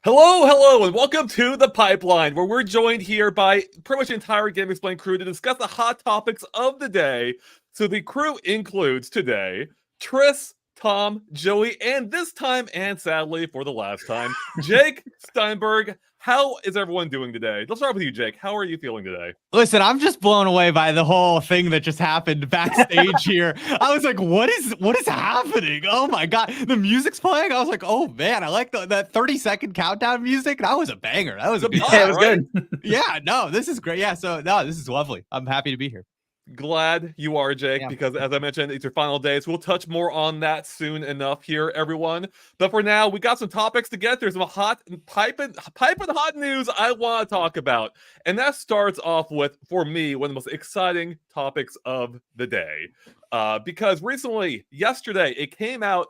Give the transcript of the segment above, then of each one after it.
Hello, and welcome to The Pipeline, where we're joined here by pretty much the entire Game Explained crew to discuss the hot topics of the day. So the crew includes today Tris, Tom, Joey, and this time, and sadly for the last time, Jake Steinberg. How is everyone doing today? Let's start with you, Jake. How are you feeling today? Listen, I'm just blown away by the whole thing that just happened backstage here. I was like, what is happening? Oh my God. The music's playing. I was like, oh man, I like that 30-second countdown music. That was a banger. That was a good Yeah, time. it was good. Yeah, no, this is great. Yeah, so no, this is lovely. I'm happy to be here. Glad you are, Jake, Yeah. because as I mentioned, it's your final day, so we'll touch more on that soon enough here, everyone. But for now, we got some topics to get through, some hot piping hot news I want to talk about. And that starts off with, for me, one of the most exciting topics of the day. Because recently, yesterday, it came out,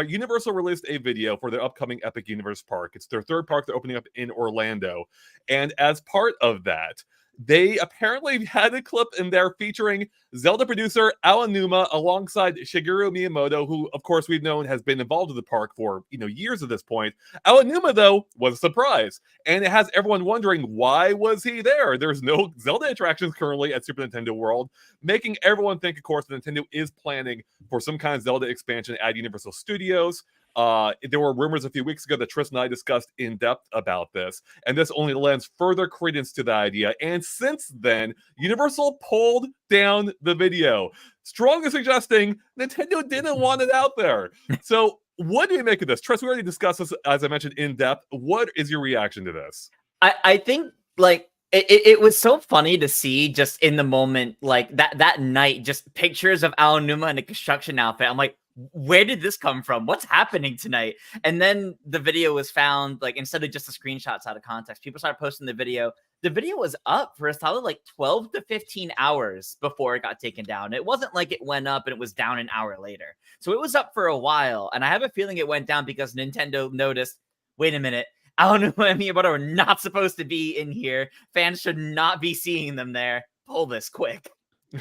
Universal released a video for their upcoming Epic Universe park. It's their third park they're opening up in Orlando. And as part of that, they apparently had a clip in there featuring Zelda producer Aonuma alongside Shigeru Miyamoto, who, of course, we've known has been involved with the park for years at this point. Aonuma, though, was a surprise, and it has everyone wondering, why was he there? There's no Zelda attractions currently at Super Nintendo World, making everyone think, of course, that Nintendo is planning for some kind of Zelda expansion at Universal Studios. There were rumors a few weeks ago that Tris and I discussed in depth about this, and this only lends further credence to the idea. And since then, Universal pulled down the video, strongly suggesting Nintendo didn't want it out there. So, what do you make of this? Tris, we already discussed this, as I mentioned, in depth. What is your reaction to this? I think like it was so funny to see just in the moment, like that night, just pictures of Aonuma in a construction outfit. I'm like, where did this come from? What's happening tonight? And then the video was found, like, instead of just the screenshots out of context, people started posting the video. The video was up for a solid like 12 to 15 hours before it got taken down. It wasn't like it went up and it was down an hour later. So it was up for a while. And I have a feeling it went down because Nintendo noticed, wait a minute, Aonuma and Miyamoto are not supposed to be in here. Fans should not be seeing them there. Pull this quick.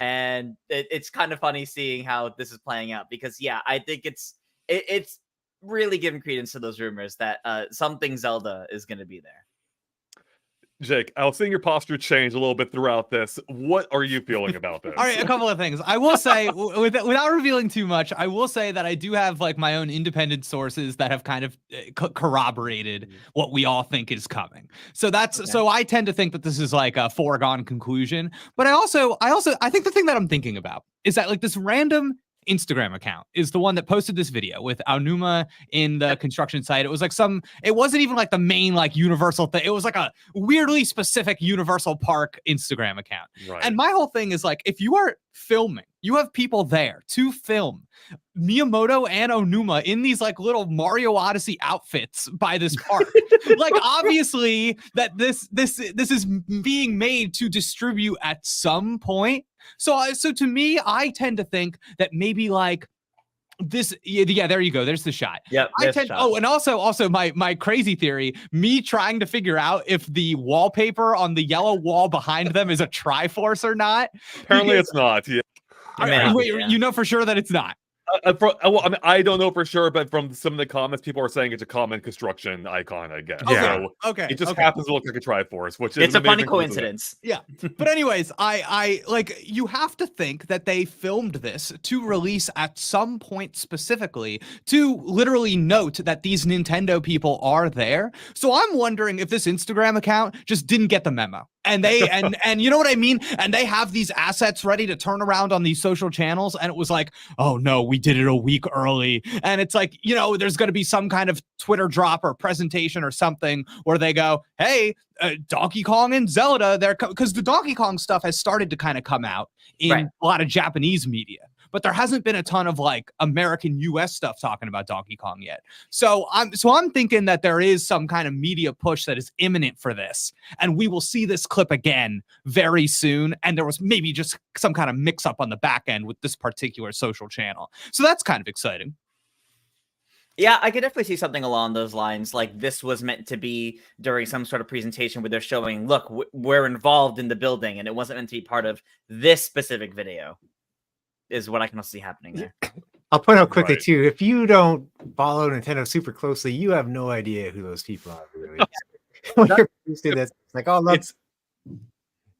And it's kind of funny seeing how this is playing out, because yeah, I think it's really giving credence to those rumors that something Zelda is going to be there. Jake, I was seeing your posture change a little bit throughout this. What are you feeling about this? All right, a couple of things. I will say, without revealing too much, I will say that I do have like my own independent sources that have kind of corroborated what we all think is coming. So that's okay. So I tend to think that this is like a foregone conclusion. But I think the thing that I'm thinking about is that like this random Instagram account is the one that posted this video with Aonuma in the construction site. It was like it wasn't even like the main like Universal thing. It was like a weirdly specific Universal Park Instagram account. Right. And my whole thing is like, if you are filming, you have people there to film Miyamoto and Aonuma in these like little Mario Odyssey outfits by this park. Like obviously that this is being made to distribute at some point. So to me, I tend to think that maybe like this. Yeah, there you go. There's the shot. Yeah. Oh, and also my crazy theory, me trying to figure out if the wallpaper on the yellow wall behind them is a Triforce or not. Apparently, it's not. Yeah. Wait, you know for sure that it's not. I don't know for sure, but from some of the comments, people are saying it's a common construction icon, I guess. Yeah. So okay. It just happens to look like a Triforce, which is it's a funny coincidence. Yeah. But anyways, I like, you have to think that they filmed this to release at some point specifically to literally note that these Nintendo people are there. So I'm wondering if this Instagram account just didn't get the memo. And they and you know what I mean? And they have these assets ready to turn around on these social channels. And it was like, oh no, we did it a week early. And it's like, there's going to be some kind of Twitter drop or presentation or something where they go, hey, Donkey Kong and Zelda, because the Donkey Kong stuff has started to kind of come out in a lot of Japanese media. But there hasn't been a ton of like American US stuff talking about Donkey Kong yet. So I'm thinking that there is some kind of media push that is imminent for this. And we will see this clip again very soon. And there was maybe just some kind of mix up on the back end with this particular social channel. So that's kind of exciting. Yeah, I could definitely see something along those lines. Like this was meant to be during some sort of presentation where they're showing, look, we're involved in the building, and it wasn't meant to be part of this specific video. Is what I can see happening there. I'll point out quickly too, if you don't follow Nintendo super closely, you have no idea who those people are. really. When you're producing this, it's like, oh look, It's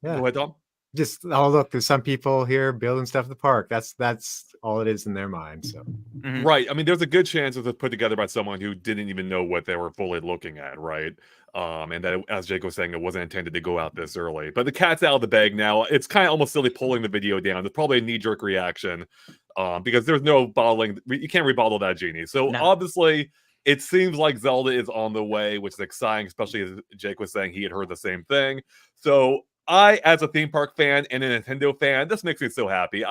yeah, go ahead, Tom. just oh look, there's some people here building stuff at the park. That's all it is in their mind. So Mhm. Right. I mean, there's a good chance it was put together by someone who didn't even know what they were fully looking at, right? And that, as Jake was saying, it wasn't intended to go out this early. But the cat's out of the bag now. It's kind of almost silly pulling the video down. It's probably a knee-jerk reaction because there's no bottling. You can't rebottle that genie. So No. obviously, it seems like Zelda is on the way, which is exciting, especially as Jake was saying he had heard the same thing. So I, as a theme park fan and a Nintendo fan, this makes me so happy.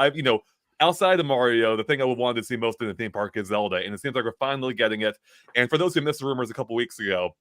Outside of Mario, the thing I would want to see most in the theme park is Zelda, and it seems like we're finally getting it. And for those who missed the rumors a couple weeks ago,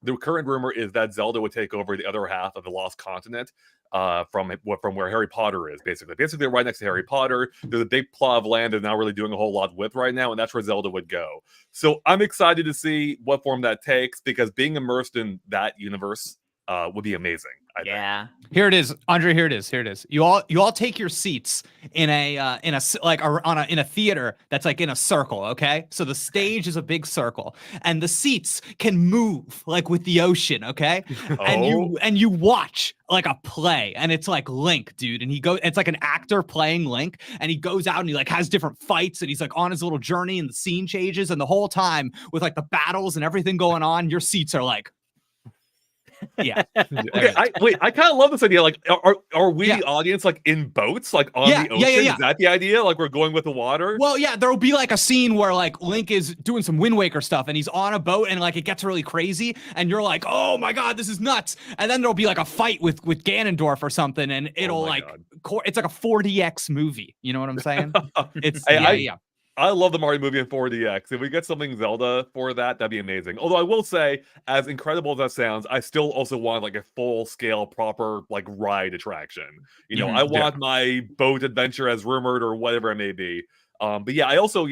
the current rumor is that Zelda would take over the other half of the Lost Continent from where Harry Potter is, basically. Basically, right next to Harry Potter, there's a big plot of land they're not really doing a whole lot with right now, and that's where Zelda would go. So I'm excited to see what form that takes, because being immersed in that universe would be amazing. I think. Yeah. Here it is, Andre. Here it is. Here it is. You all take your seats in a theater that's like in a circle. Okay, so the stage is a big circle, and the seats can move like with the ocean. Okay, and you watch like a play, and it's like Link, dude, and it's like an actor playing Link, and he goes out and he like has different fights, and he's like on his little journey, and the scene changes, and the whole time with like the battles and everything going on, your seats are like. Yeah. Okay. I kind of love this idea. Like, are we the audience like in boats, like on the ocean? Is that the idea? Like we're going with the water? Well, yeah. There'll be like a scene where like Link is doing some Wind Waker stuff, and he's on a boat, and like it gets really crazy, and you're like, oh my god, this is nuts. And then there'll be like a fight with Ganondorf or something, and it'll it's like a 4DX movie. You know what I'm saying? It's I love the Mario movie in 4DX. If we get something Zelda for that, that'd be amazing. Although I will say, as incredible as that sounds, I still also want like a full-scale, proper like ride attraction. I want my boat adventure as rumored or whatever it may be. But yeah, I also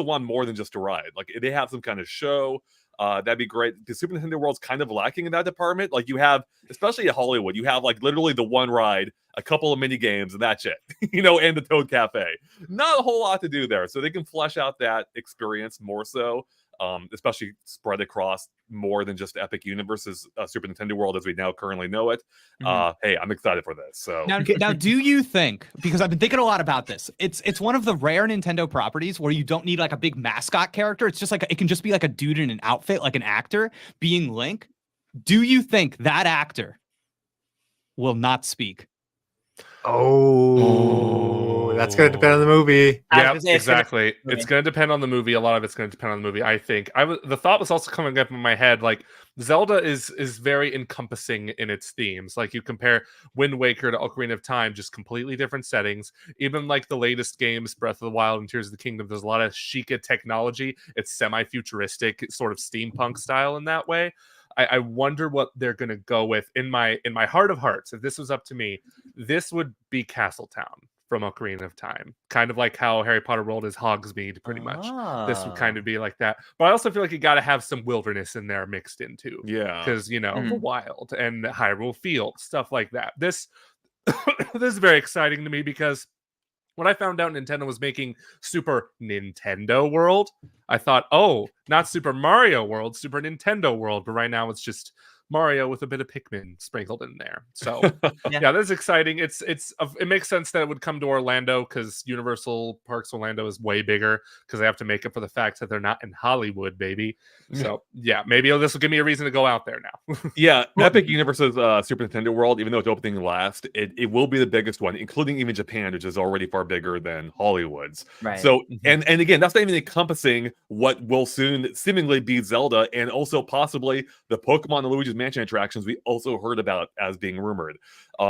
want more than just a ride. Like if they have some kind of show. That'd be great. The Super Nintendo World's kind of lacking in that department. Like you have, especially at Hollywood, you have like literally the one ride, a couple of mini games, and that's it. And the Toad Cafe. Not a whole lot to do there. So they can flesh out that experience more so, especially spread across more than just Epic Universe's Super Nintendo World as we now currently know it. Hey, I'm excited for this. So now, do you think, because I've been thinking a lot about this, it's one of the rare Nintendo properties where you don't need like a big mascot character. It's just like it can just be like a dude in an outfit, like an actor being Link. Do you think that actor will not speak? Oh, that's going to depend on the movie. Yeah, exactly. It's going to depend on the movie. A lot of it's going to depend on the movie, I think. The thought was also coming up in my head, like Zelda is very encompassing in its themes. Like you compare Wind Waker to Ocarina of Time, just completely different settings. Even like the latest games, Breath of the Wild and Tears of the Kingdom, there's a lot of Sheikah technology. It's semi-futuristic, sort of steampunk style in that way. I wonder what they're going to go with. In my heart of hearts, if this was up to me, this would be Castletown from Ocarina of Time. Kind of like how Harry Potter World is Hogsmeade, pretty much. This would kind of be like that. But I also feel like you got to have some wilderness in there mixed in too. Yeah. Because, the wild and Hyrule Field, stuff like that. This is very exciting to me because when I found out Nintendo was making Super Nintendo World, I thought, oh, not Super Mario World, Super Nintendo World. But right now it's just Mario with a bit of Pikmin sprinkled in there. So yeah, that's exciting. It makes sense that it would come to Orlando because Universal Parks Orlando is way bigger because they have to make up for the fact that they're not in Hollywood, baby. So yeah, maybe this will give me a reason to go out there now. Yeah, Epic Universe's Super Nintendo World, even though it's opening last, it will be the biggest one, including even Japan, which is already far bigger than Hollywood's. Right. So and again, that's not even encompassing what will soon seemingly be Zelda, and also possibly the Pokemon and Luigi's Mansion attractions we also heard about as being rumored.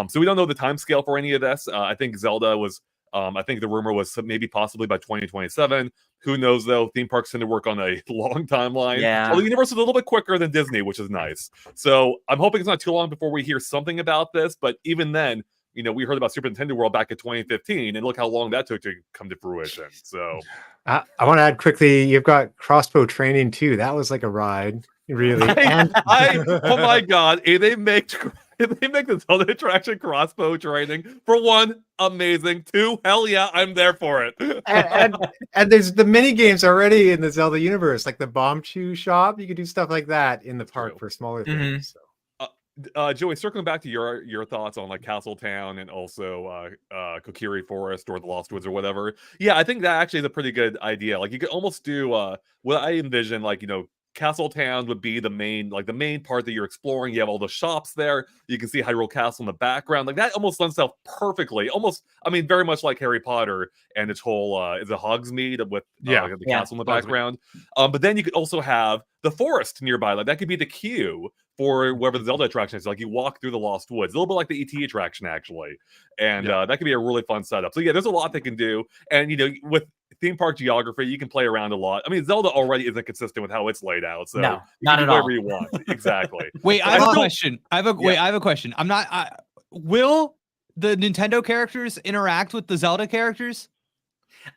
So we don't know the time scale for any of this. I think Zelda was, I think the rumor was maybe possibly by 2027. Who knows though? Theme parks tend to work on a long timeline. Yeah. Although Universal is a little bit quicker than Disney, which is nice. So I'm hoping it's not too long before we hear something about this. But even then, we heard about Super Nintendo World back in 2015, and look how long that took to come to fruition. So I want to add quickly, you've got crossbow training too. That was like a ride. Really? oh my god, they make if they make the Zelda attraction crossbow training, for one, amazing. Two, hell yeah, I'm there for it. And there's the mini games already in the Zelda universe, like the bomb chew shop. You could do stuff like that in the park True. for smaller Mhm. things. So. Joey, circling back to your thoughts on like Castle Town and also Kokiri Forest or the Lost Woods or whatever. Yeah, I think that actually is a pretty good idea. Like you could almost do what I envision, like, you know, Castle Town would be the main part that you're exploring. You have all the shops there. You can see Hyrule Castle in the background. Like that almost lends itself perfectly. Almost, I mean, very much like Harry Potter and its whole is it Hogsmeade with the castle in the background. But then you could also have the forest nearby. Like that could be the queue for wherever the Zelda attraction is. Like you walk through the Lost Woods, a little bit like the ET attraction actually, and that could be a really fun setup. So yeah, there's a lot they can do, and you know, with theme park geography, you can play around a lot. I mean, Zelda already isn't consistent with how it's laid out, so No, you not can at do whatever all. you want. Exactly. Wait, I have a question. I have a question. I'm not. Will the Nintendo characters interact with the Zelda characters?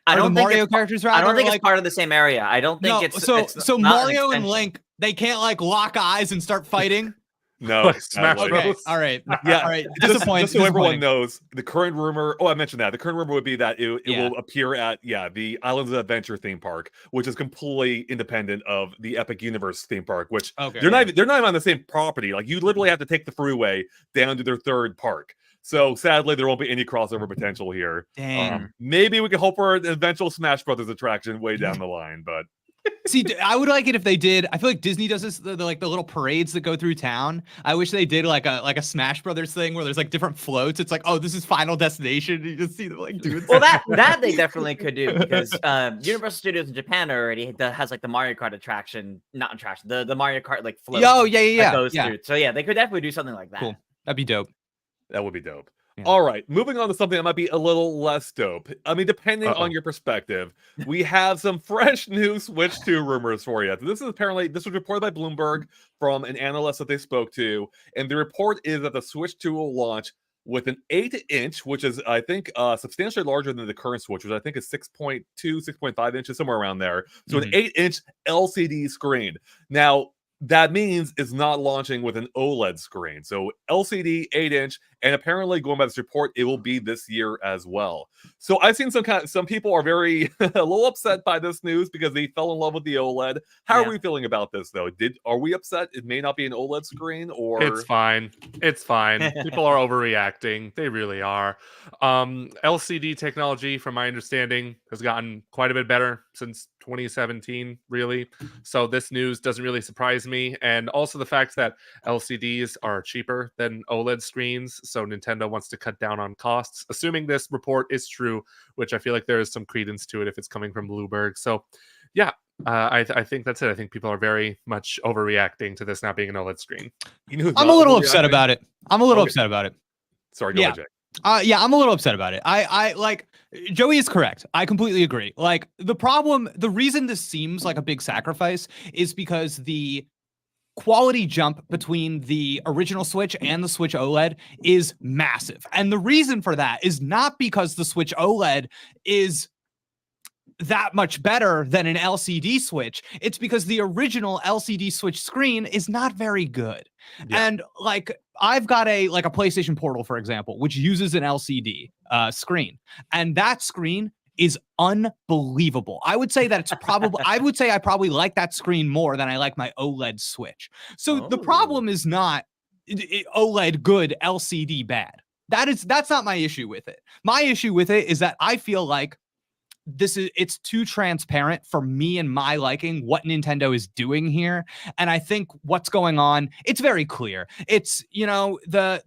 I Or don't the think Mario it's, characters. I Rather, don't think like, it's part of the same area. I don't think no. it's So it's so not an Mario and extension. Link, they can't like lock eyes and start fighting. No, Like Smash sadly. Bros. Okay, all right, Yeah, all right. just Disappointing. so everyone knows, the current rumor. Oh, I mentioned that. The current rumor would be that it Yeah. will appear at the Islands of Adventure theme park, which is completely independent of the Epic Universe theme park. Which Okay, they're not even on the same property. Like you literally have to take the freeway down to their third park. So sadly, there won't be any crossover potential here. Dang. Maybe we can hope for an eventual Smash Brothers attraction way down the line, but. See, I would like it if they did. I feel like Disney does this, the little parades that go through town. I wish they did like a Smash Brothers thing where there's like different floats. It's like, oh, this is Final Destination. You just see them like doing. Well, that they definitely could do because Universal Studios in Japan already has like the Mario Kart attraction, not attraction, the Mario Kart like float. Oh yeah. That goes through. So yeah, they could definitely do something like that. Cool. That'd be dope. That would be dope. Yeah. All right, moving on to something that might be a little less dope. I mean, depending on your perspective, we have some fresh new Switch 2 rumors for you. This was reported by Bloomberg from an analyst that they spoke to, and the report is that the Switch 2 will launch with an 8-inch, which is, I think, substantially larger than the current Switch, which I think is 6.2, 6.5 inches, somewhere around there. So an 8-inch LCD screen. Now, that means it's not launching with an OLED screen. So LCD 8-inch, and apparently going by this report, it will be this year as well. So I've seen some people are very a little upset by this news because they fell in love with the OLED. How are we feeling about this though? Are we upset it may not be an OLED screen, or It's fine. It's fine. People are overreacting. They really are. LCD technology, from my understanding, has gotten quite a bit better since 2017, really. So this news doesn't really surprise me. And also the fact that LCDs are cheaper than OLED screens. So Nintendo wants to cut down on costs, assuming this report is true, which I feel like there is some credence to it if it's coming from Bloomberg. So yeah, I think that's it. I think people are very much overreacting to this not being an OLED screen. You know, I'm a little upset about it. Upset about it. Sorry, go ahead, Jay. Yeah, I'm a little upset about it. I like Joey is correct. I completely agree. Like the reason this seems like a big sacrifice is because the quality jump between the original Switch and the Switch OLED is massive. And the reason for that is not because the Switch OLED is that much better than an LCD Switch. It's because the original LCD Switch screen is not very good. Yeah. And like I've got a PlayStation Portal, for example, which uses an LCD screen, and that screen is unbelievable. I would say that it's probably I probably like that screen more than I like my OLED Switch. So the problem is not OLED good, LCD bad. That's not my issue with it. My issue with it is that I feel like it's too transparent for me and my liking what Nintendo is doing here. And I think what's going on, it's very clear. It's, you know, the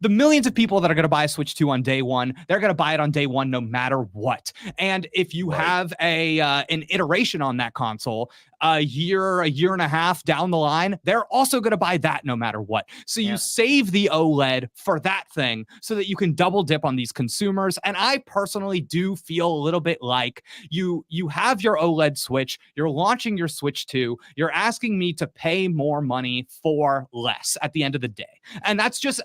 millions of people that are going to buy a Switch 2 on day one, they're going to buy it on day one no matter what. And if you have an iteration on that console, a year and a half down the line, they're also going to buy that no matter what. So you save the OLED for that thing so that you can double dip on these consumers. And I personally do feel a little bit like you have your OLED Switch, you're launching your Switch 2, you're asking me to pay more money for less at the end of the day. And that's just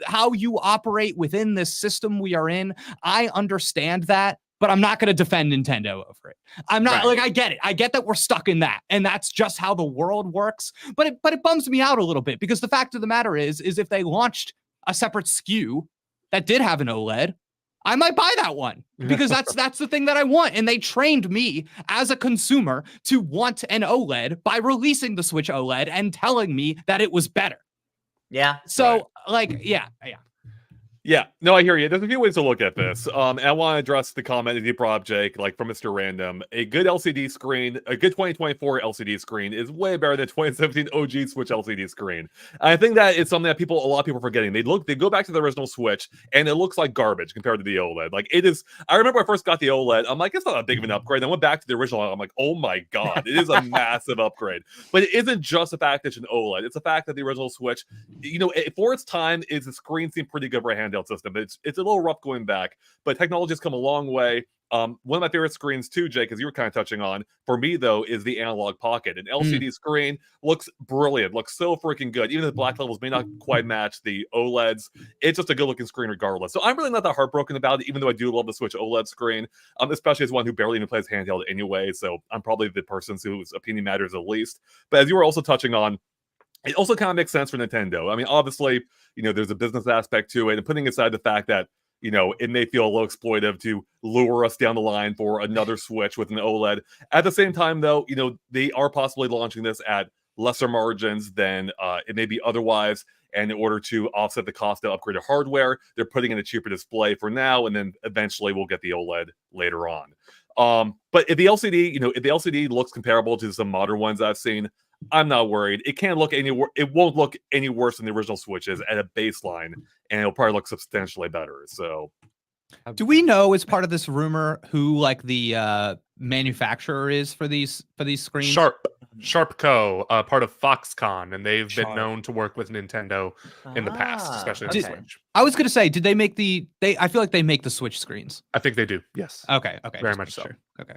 how you operate within this system we are in. I understand that. but I'm not going to defend Nintendo over it. I'm not Right. like, I get it. I get that we're stuck in that, and that's just how the world works. But it bums me out a little bit, because the fact of the matter is if they launched a separate SKU that did have an OLED, I might buy that one, because that's the thing that I want. And they trained me as a consumer to want an OLED by releasing the Switch OLED and telling me that it was better. Yeah. So yeah. Yeah, no, I hear you. There's a few ways to look at this. And I want to address the comment that you brought up, Jake, like from Mr. Random. A good LCD screen, a good 2024 LCD screen is way better than 2017 OG Switch LCD screen. And I think that it's something that a lot of people are forgetting. They go back to the original Switch, and it looks like garbage compared to the OLED. Like, it is. I remember I first got the OLED. I'm like, it's not a big of an upgrade. I went back to the original. I'm like, oh my god, it is a massive upgrade. But it isn't just the fact that it's an OLED. It's the fact that the original Switch, for its time, the screen seemed pretty good for a handheld system. It's a little rough going back, but technology has come a long way. One of my favorite screens too, Jake, as you were kind of touching on, for me though, is the Analog Pocket. An LCD screen looks brilliant, looks so freaking good. Even if the black levels may not quite match the OLEDs, it's just a good looking screen regardless. So I'm really not that heartbroken about it, even though I do love the Switch OLED screen, especially as one who barely even plays handheld anyway. So I'm probably the person whose opinion matters the least. But as you were also touching on, it also kind of makes sense for Nintendo. I mean, obviously, there's a business aspect to it, and putting aside the fact that, it may feel a little exploitive to lure us down the line for another Switch with an OLED. At the same time, though, they are possibly launching this at lesser margins than it may be otherwise. And in order to offset the cost of upgraded hardware, they're putting in a cheaper display for now, and then eventually we'll get the OLED later on. But if the LCD looks comparable to some modern ones I've seen, I'm not worried. It won't look any worse than the original Switches at a baseline, and it'll probably look substantially better. So, do we know, as part of this rumor, who like the manufacturer is for these screens? Sharp Co., part of Foxconn, and they've been known to work with Nintendo in the past, especially on the Switch. I was gonna say, did they make I feel like they make the Switch screens. I think they do. Yes. Okay. Very much so. Sure. Okay.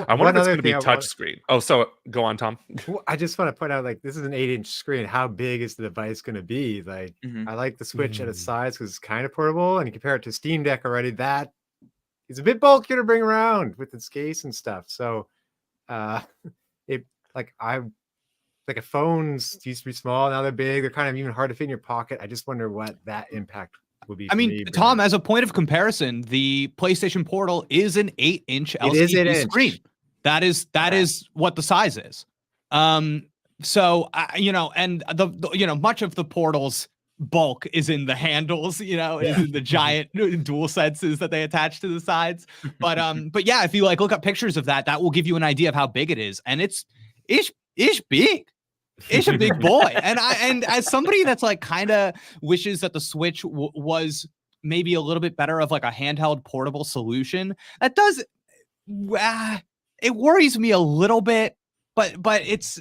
I wonder if it's going to be touchscreen. Oh, so go on, Tom. I just want to point out, like, this is an 8-inch screen. How big is the device going to be? Like, I like the Switch at its size because it's kind of portable, and you compare it to Steam Deck already. That is a bit bulkier to bring around with its case and stuff. So, like a phones used to be small, now they're big. They're kind of even hard to fit in your pocket. I just wonder what that impact will be. I mean, Tom, as a point of comparison, the PlayStation Portal is an 8-inch LCD screen. That is what the size is. So and the much of the Portal's bulk is in the handles, is in the giant dual senses that they attach to the sides. But yeah, if you look up pictures of that will give you an idea of how big it is, and it's big. It's a big boy. And as somebody that's kind of wishes that the Switch was maybe a little bit better of a handheld portable solution, that does it worries me a little bit. But it's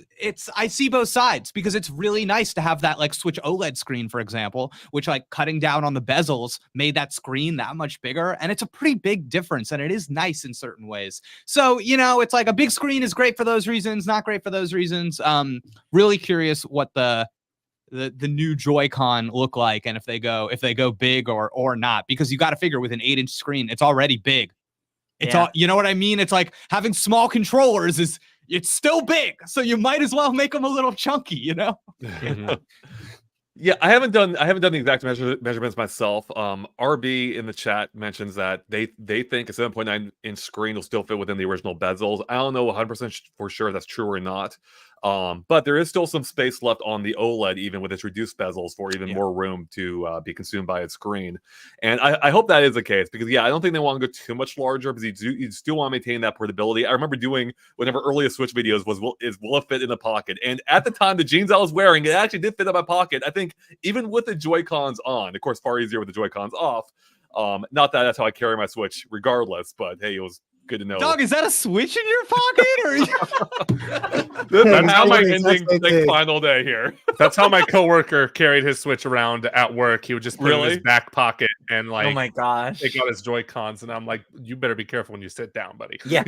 I see both sides, because it's really nice to have that Switch OLED screen, for example, which cutting down on the bezels made that screen that much bigger, and it's a pretty big difference, and it is nice in certain ways. So it's a big screen is great for those reasons, not great for those reasons. Really curious what the new Joy-Con look like, and if they go big or not, because you got to figure with an 8-inch screen, it's already big. It's all, you know what I mean? It's like having small controllers it's still big, so you might as well make them a little chunky, Yeah, I haven't done the exact measurements myself. RB in the chat mentions that they think a 7.9-inch screen will still fit within the original bezels. I don't know 100% for sure if that's true or not. But there is still some space left on the OLED, even with its reduced bezels, for even more room to be consumed by its screen. And I hope that is the case, because I don't think they want to go too much larger, because you still want to maintain that portability. I remember doing whenever earliest Switch videos will it fit in the pocket, and at the time the jeans I was wearing, it actually did fit in my pocket. I think even with the Joy-Cons on, of course, far easier with the Joy-Cons off. Not that that's how I carry my Switch, regardless. But hey, it was good to know. Dog, is that a Switch in your pocket? That's how my ending final day here. That's how my coworker carried his Switch around at work. He would just put it in his back pocket and oh my gosh, take out his Joy-Cons. And I'm like, you better be careful when you sit down, buddy. Yeah.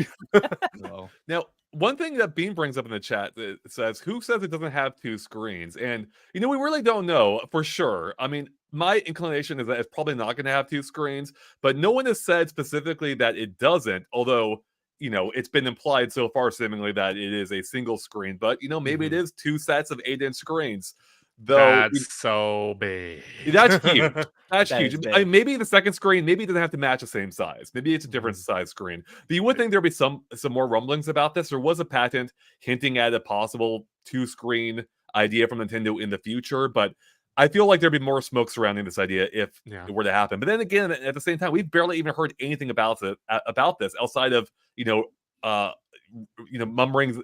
Now, one thing that Bean brings up in the chat, says, who says it doesn't have two screens? And we really don't know for sure. I mean, my inclination is that it's probably not going to have 2 screens, but no one has said specifically that it doesn't, although, it's been implied so far seemingly that it is a single screen, but, maybe it is 2 sets of 8-inch screens. Though That's so big. that's huge. That's That huge. is big. Maybe the second screen, maybe it doesn't have to match the same size. Maybe it's a different size screen. But you would think there'd be some more rumblings about this. There was a patent hinting at a possible 2-screen idea from Nintendo in the future, but I feel like there'd be more smoke surrounding this idea if it were to happen. But then again, at the same time, we've barely even heard anything about this outside of mumblings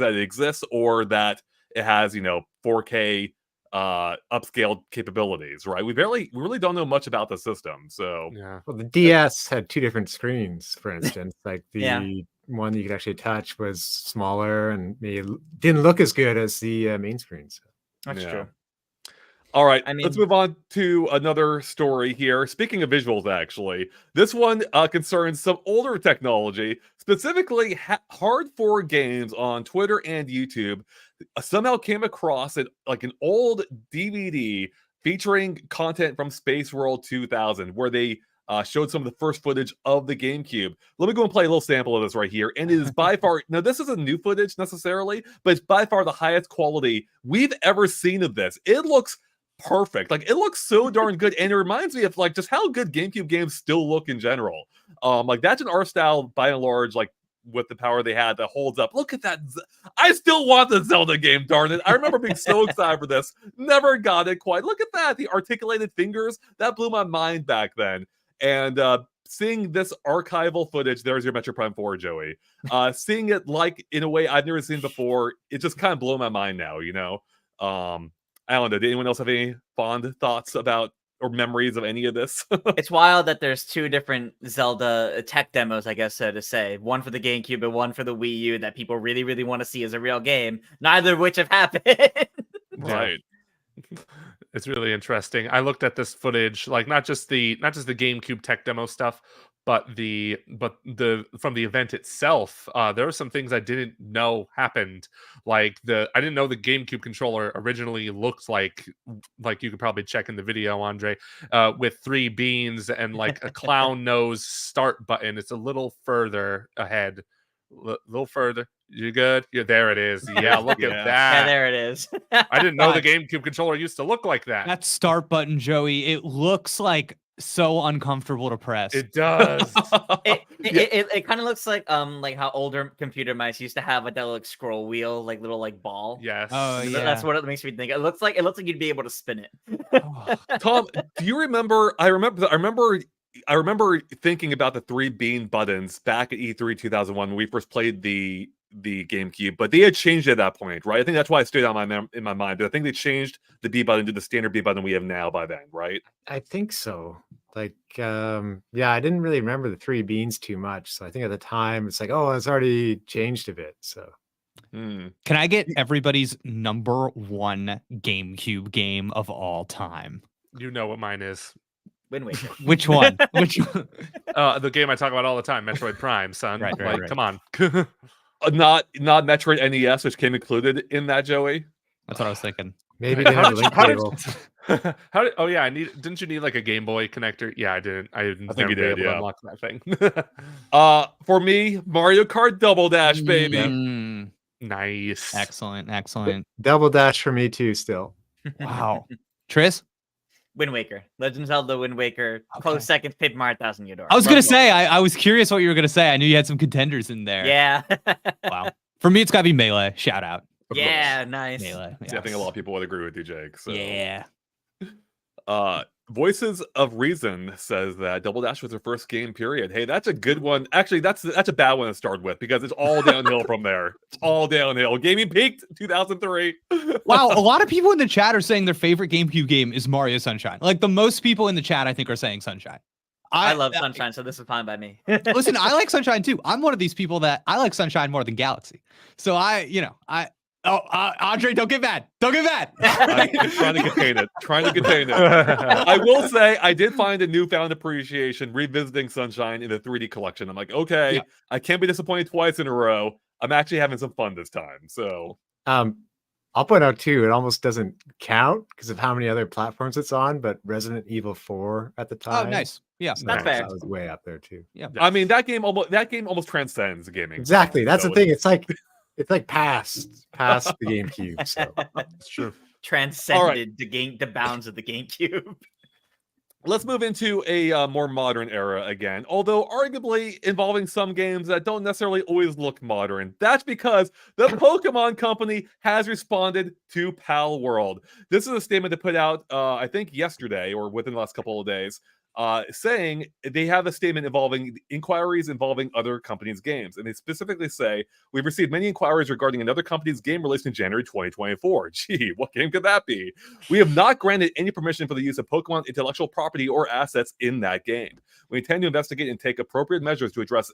that it exists or that it has 4K upscaled capabilities, right? We really don't know much about the system. So well, the DS had 2 different screens, for instance. Like the one that you could actually touch was smaller and maybe didn't look as good as the main screen. So. That's true. All right, let's move on to another story here. Speaking of visuals, actually, this one concerns some older technology, specifically hard-forward games on Twitter and YouTube. Somehow came across an old DVD featuring content from Space World 2000, where they showed some of the first footage of the GameCube. Let me go and play a little sample of this right here. And it is by far, now this isn't new footage necessarily, but it's by far the highest quality we've ever seen of this. It looks perfect. It looks so darn good, and it reminds me of just how good GameCube games still look in general. That's an art style by and large, with the power they had, that holds up. Look at that. I still want the Zelda game, darn it. I remember being so excited for this. Never got it quite. Look at that. The articulated fingers, that blew my mind back then. And seeing this archival footage, there's your Metro Prime 4, Joey. Seeing it in a way I've never seen before, it just kind of blew my mind now, I don't know. Did anyone else have any fond thoughts about or memories of any of this? It's wild that there's 2 different Zelda tech demos, I guess, so to say. One for the GameCube and one for the Wii U that people really, really want to see as a real game. Neither of which have happened. Right. It's really interesting. I looked at this footage, not just the GameCube tech demo stuff, but the from the event itself. There were some things I didn't know happened. I didn't know the GameCube controller originally looked like you could probably check in the video, Andre, with 3 beans and a clown nose start button. It's a little further ahead. Little further. You good? There it is. Yeah, look at that. Yeah, there it is. I didn't know the GameCube controller used to look like that. That start button, Joey, it looks so uncomfortable to press. It does. It kind of looks like how older computer mice used to have that little scroll wheel, little ball. Yes. Oh yeah. That's what it makes me think. It looks like you'd be able to spin it. Tom, do you remember? I remember thinking about the 3 bean buttons back at E3 2001 when we first played the GameCube, but they had changed at that point, right? I think that's why it stayed on in my mind. But I think they changed the B button to the standard B button we have now by then, right? I think so. I didn't really remember the 3 beans too much. So I think at the time it's it's already changed a bit. So can I get everybody's number 1 GameCube game of all time? You know what mine is. Wind Waker. Which one? Which one? The game I talk about all the time, Metroid Prime, son. Right. Come on. Not Metroid NES, which came included in that, Joey. That's what I was thinking. maybe they have a link table. Didn't you need a Game Boy connector? Yeah, I didn't. I think you did, able to yeah. unlock that thing. For me, Mario Kart Double Dash, baby. Nice. Excellent. Double Dash for me too still. Wow. Tris? Wind Waker. Legend of Zelda Wind Waker. Close second, Paper Mario Thousand Year Door. I was going to say, I was curious what you were going to say. I knew you had some contenders in there. Yeah. Wow. For me, it's got to be Melee. Shout out. Yeah, nice. Melee. Yeah, I think a lot of people would agree with you, Jake. So. Yeah. Voices of Reason says that Double Dash was their first game, period. Hey, that's a good one. Actually, that's a bad one to start with because it's all downhill from there. It's all downhill. Gaming peaked 2003. Wow, a lot of people in the chat are saying their favorite GameCube game is Mario Sunshine. The most people in the chat, I think, are saying Sunshine. I love Sunshine, so this is fine by me. Listen, I like Sunshine too. I'm one of these people that I like Sunshine more than Galaxy. So Andre, don't get mad. Don't get mad. I'm trying to contain it. I will say I did find a newfound appreciation revisiting Sunshine in the 3D collection. I'm like, okay, yeah. I can't be disappointed twice in a row. I'm actually having some fun this time. So, I'll point out too, it almost doesn't count because of how many other platforms it's on, but Resident Evil 4 at the time. Oh, nice. Yeah, So That's fair. that was way up there too. yeah. I mean, that game almost transcends gaming. Exactly. That's So the thing. It's like past the GameCube. So It's true. Transcended the bounds of the GameCube. Let's move into a more modern era again, although arguably involving some games that don't necessarily always look modern. That's because the Pokemon Company has responded to Pal World. This is a statement they put out, I think yesterday or within the last couple of days, saying they have a statement involving inquiries involving other companies' games. And they specifically say, we've received many inquiries regarding another company's game released in January 2024. Gee, what game could that be? We have not granted any permission for the use of Pokemon intellectual property or assets in that game. We intend to investigate and take appropriate measures to address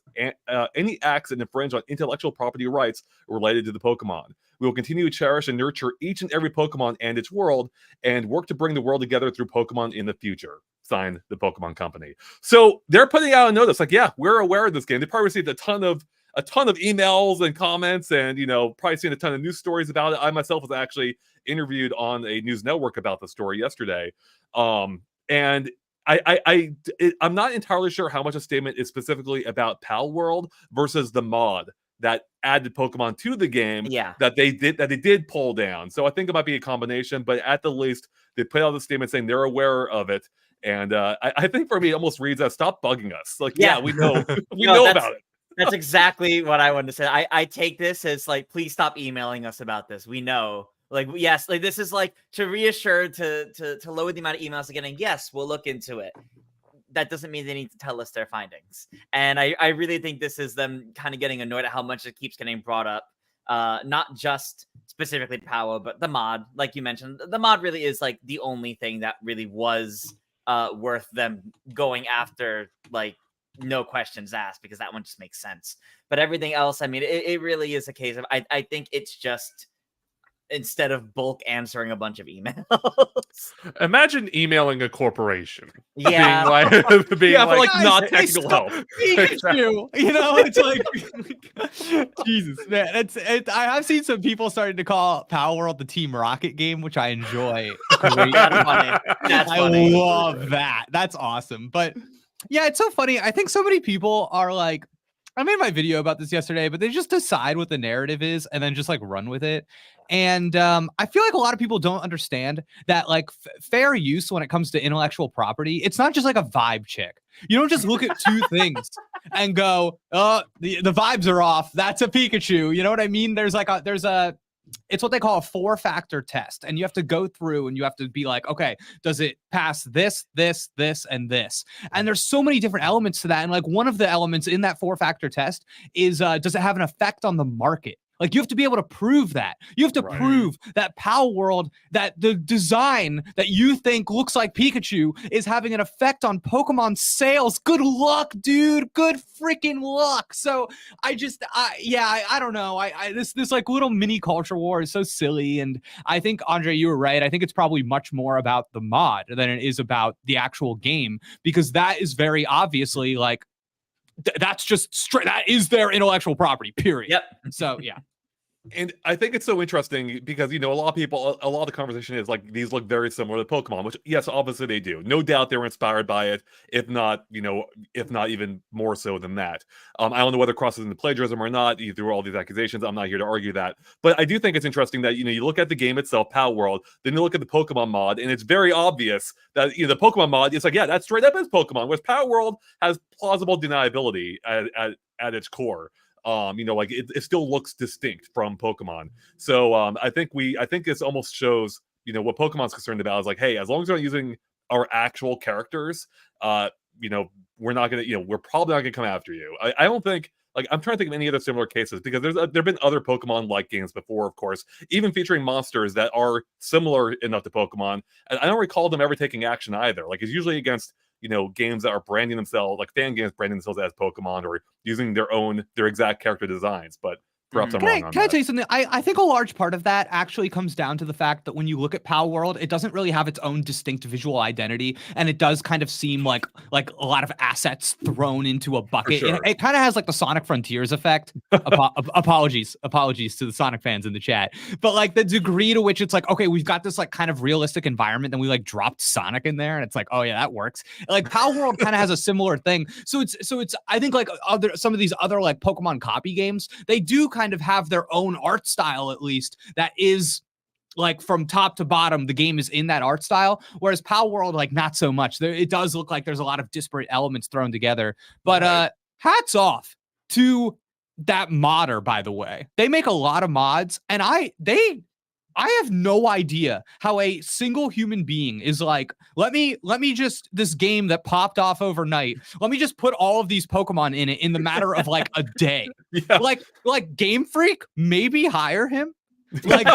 any acts that infringe on intellectual property rights related to the Pokemon. We will continue to cherish and nurture each and every Pokemon and its world, and work to bring the world together through Pokemon in the future. Signed, the Pokemon Company. So they're putting out a notice like, yeah, we're aware of this game. They probably received a ton of emails and comments, and probably seen a ton of news stories about it. I myself was actually interviewed on a news network about the story yesterday, and I'm not entirely sure how much a statement is specifically about Pal World versus the mod that added Pokemon to the game that they did pull down. So I think it might be a combination, but at the least they put out the statement saying they're aware of it. And I think for me, it almost reads as stop bugging us. Like, yeah we know we know about it. That's exactly what I wanted to say. I take this as like, please stop emailing us about this. We know. Like, yes, like this is like to reassure, to lower the amount of emails they're getting. Yes, we'll look into it. That doesn't mean they need to tell us their findings. And I really think this is them kind of getting annoyed at how much it keeps getting brought up. Not just specifically Power, but the mod, like you mentioned. The mod really is like the only thing that really was worth them going after, like, no questions asked, because that one just makes sense. But everything else, I mean, it really is a case of, I think it's just, instead of bulk answering a bunch of emails. Imagine emailing a corporation. Yeah. Being like guys, not technical help. Pikachu, it's like Jesus, man. I have seen some people starting to call Power World the Team Rocket game, which I enjoy. That's funny. That's funny. I love that. That's awesome. But yeah, it's so funny. I think so many people are like, I made my video about this yesterday, but they just decide what the narrative is and then just like run with it. And I feel like a lot of people don't understand that like fair use when it comes to intellectual property. It's not just like a vibe check. You don't just look at two things and go, oh, the vibes are off. That's a Pikachu. You know what I mean? It's what they call a 4-factor test. And you have to go through and you have to be like, okay, does it pass this, this, this, and this? And there's so many different elements to that. And like one of the elements in that 4-factor test is, does it have an effect on the market? Like you have to be able to prove that. You have to prove that Pal World, that the design that you think looks like Pikachu is having an effect on Pokemon sales. Good luck, dude. Good freaking luck. So I don't know. This like little mini culture war is so silly. And I think, Andre, you were right. I think it's probably much more about the mod than it is about the actual game, because that is very obviously like, that's just straight. That is their intellectual property, period. Yep. So, yeah. And I think it's so interesting because, a lot of the conversation is like, these look very similar to Pokemon, which, yes, obviously they do. No doubt they were inspired by it, if not even more so than that. I don't know whether it crosses into plagiarism or not, through all these accusations. I'm not here to argue that. But I do think it's interesting that, you look at the game itself, Pal World, then you look at the Pokemon mod, and it's very obvious that, the Pokemon mod, it's like, yeah, that's straight up is Pokemon, whereas Pal World has plausible deniability at its core. Like it still looks distinct from Pokemon. So I think this almost shows, what Pokemon's concerned about is like, hey, as long as we're not using our actual characters, we're not gonna, we're probably not gonna come after you. I don't think, like, I'm trying to think of any other similar cases, because there've been other Pokemon-like games before, of course, even featuring monsters that are similar enough to Pokemon. And I don't recall them ever taking action either. Like, it's usually against, games that are branding themselves, like fan games branding themselves as Pokemon, or using their exact character designs. But Perhaps I'm Can wrong I on tell that. you something? I think a large part of that actually comes down to the fact that when you look at Pal World, it doesn't really have its own distinct visual identity, and it does kind of seem like a lot of assets thrown into a bucket. sure. It kind of has like the Sonic Frontiers effect. Apologies to the Sonic fans in the chat, but like the degree to which it's like, okay, we've got this like kind of realistic environment, then we like dropped Sonic in there, and it's like, oh yeah, that works. Like Pal World kind of has a similar thing. So it's I think like some of these other like Pokemon copy games, they do kind of have their own art style, at least, that is like from top to bottom, the game is in that art style. Whereas Pal World, like not so much. It does look like there's a lot of disparate elements thrown together. But hats off to that modder, by the way. They make a lot of mods, and I have no idea how a single human being is like, let me just, this game that popped off overnight, let me just put all of these Pokemon in it in the matter of like a day. Yeah. Like Game Freak, maybe hire him. Like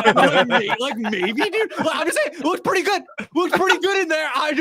maybe, dude. I'm just saying, it looks pretty good. Looks pretty good in there. I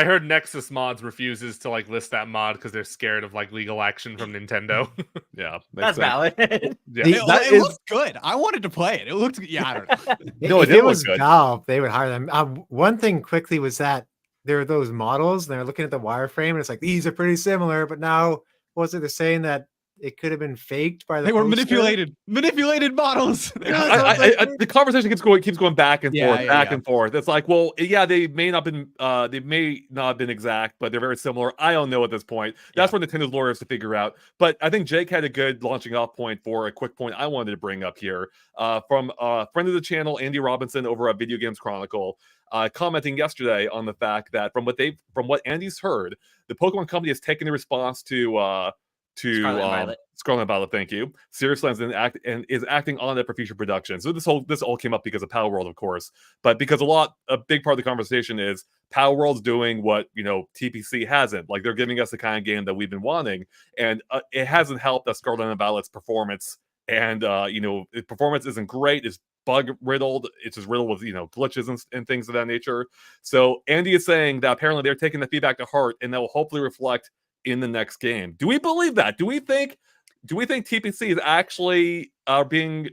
heard Nexus Mods refuses to like list that mod because they're scared of like legal action from Nintendo. Yeah, That's valid. Yeah. It looks good. I wanted to play it. It looked, yeah, I don't know. No, if it it look was good. Valve, they would hire them. One thing quickly was that there are those models, and they're looking at the wireframe, and it's like, these are pretty similar, but now, was it they're saying that it could have been faked by the They were poster? manipulated models. The conversation keeps going back and forth, and forth. It's like, well, yeah, they may not have been exact, but they're very similar. I don't know at this point. That's for Nintendo's lawyers to figure out. But I think Jake had a good launching off point for a quick point I wanted to bring up here from a friend of the channel, Andy Robinson, over at Video Games Chronicle, commenting yesterday on the fact that from what Andy's heard, the Pokemon Company has taken the response to Scarlet and Violet, thank you, seriously, and is acting on it for future production. So this all came up because of Power World, of course, but because a big part of the conversation is Power World's doing what TPC hasn't. Like, they're giving us the kind of game that we've been wanting, and it hasn't helped that Scarlet and Violet's performance and performance isn't great. It's bug riddled. It's just riddled with glitches and things of that nature. So Andy is saying that apparently they're taking the feedback to heart, and that will hopefully reflect in the next game. Do we believe that? Do we think TPC is actually being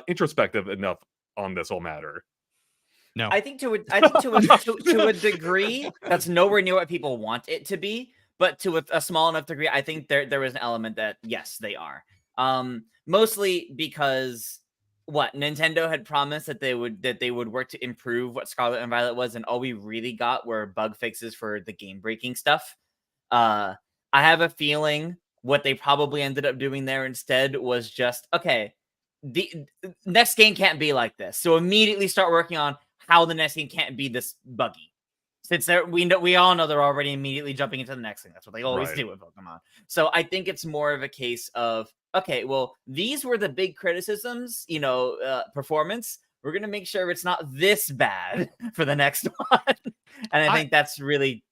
introspective enough on this whole matter? No. I think to a degree that's nowhere near what people want it to be, but to a small enough degree, I think there is an element that yes, they are. Mostly because what Nintendo had promised that they would work to improve what Scarlet and Violet was, and all we really got were bug fixes for the game breaking stuff. I have a feeling what they probably ended up doing there instead was just, okay, the next game can't be like this. So immediately start working on how the next game can't be this buggy. Since we all know they're already immediately jumping into the next thing. That's what they always do with Pokemon. So I think it's more of a case of, okay, well, these were the big criticisms, performance. We're going to make sure it's not this bad for the next one. And I think that's really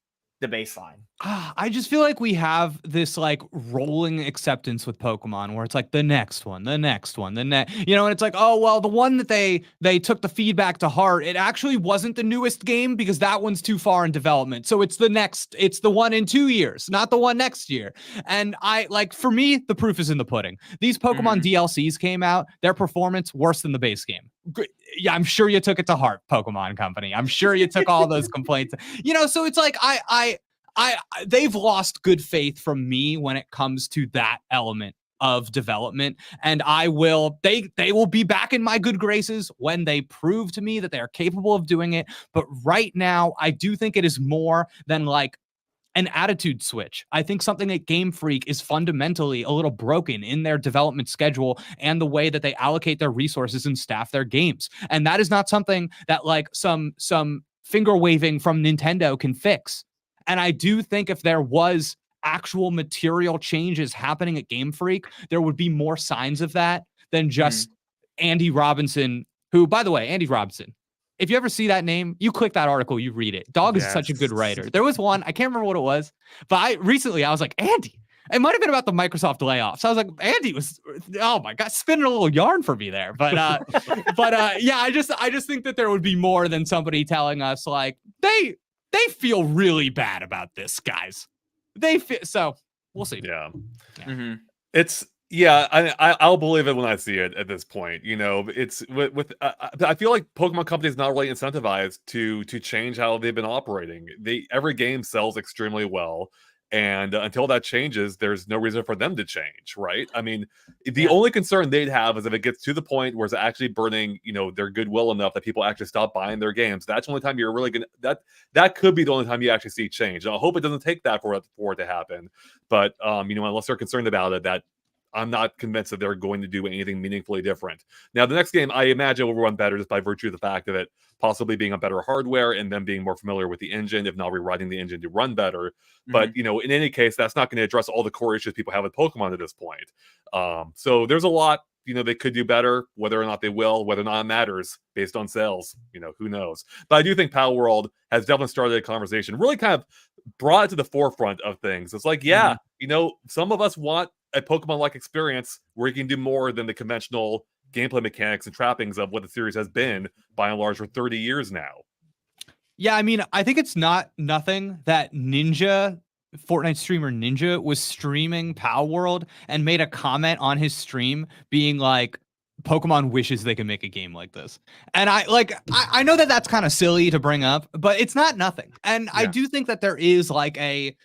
the baseline. I just feel like we have this like rolling acceptance with Pokemon where it's like the next one, and it's like, oh, well, the one that they took the feedback to heart, it actually wasn't the newest game because that one's too far in development. So it's the one in 2 years, not the one next year. And for me, the proof is in the pudding. These Pokemon DLCs came out, their performance worse than the base game. Yeah, I'm sure you took it to heart, Pokemon Company. I'm sure you took all those complaints. So it's like they've lost good faith from me when it comes to that element of development, and they will be back in my good graces when they prove to me that they are capable of doing it. But right now, I do think it is more than like an attitude switch. I think something at Game Freak is fundamentally a little broken in their development schedule and the way that they allocate their resources and staff their games. And that is not something that like some finger waving from Nintendo can fix. And I do think if there was actual material changes happening at Game Freak, there would be more signs of that than just Andy Robinson, who, by the way, Andy Robinson, if you ever see that name, you click that article, you read it. Dog is such a good writer. There was one, I can't remember what it was, but recently I was like, Andy, it might have been about the Microsoft layoffs. I was like, Andy was, oh my God, spinning a little yarn for me there. But yeah, I just think that there would be more than somebody telling us like, they feel really bad about this, guys. So we'll see. Yeah. Mm-hmm. It's Yeah, I'll believe it when I see it at this point. You know, it's I feel like Pokemon Company is not really incentivized to change how they've been operating. Every game sells extremely well, and until that changes, there's no reason for them to change, right? I mean, the only concern they'd have is if it gets to the point where it's actually burning, you know, their goodwill enough that people actually stop buying their games. That's the only time you're really gonna that could be the only time you actually see change. And I hope it doesn't take that for it to happen. But you know, unless they're concerned about it, that I'm not convinced that they're going to do anything meaningfully different. Now, the next game, I imagine, will run better just by virtue of the fact of it possibly being on better hardware and them being more familiar with the engine, if not rewriting the engine to run better. But, you know, in any case, that's not going to address all the core issues people have with Pokemon at this point. So there's a lot, you know, they could do better. Whether or not they will, whether or not it matters based on sales, you know, who knows. But I do think Pal World has definitely started a conversation, really kind of brought it to the forefront of things. It's like, yeah, you know, some of us want a Pokemon-like experience where you can do more than the conventional gameplay mechanics and trappings of what the series has been, by and large, for 30 years now. Yeah, I mean, I think it's nothing that Fortnite streamer Ninja was streaming Pal World and made a comment on his stream being like, Pokemon wishes they could make a game like this. And I know that that's kind of silly to bring up, but it's not nothing. And I do think that there is like a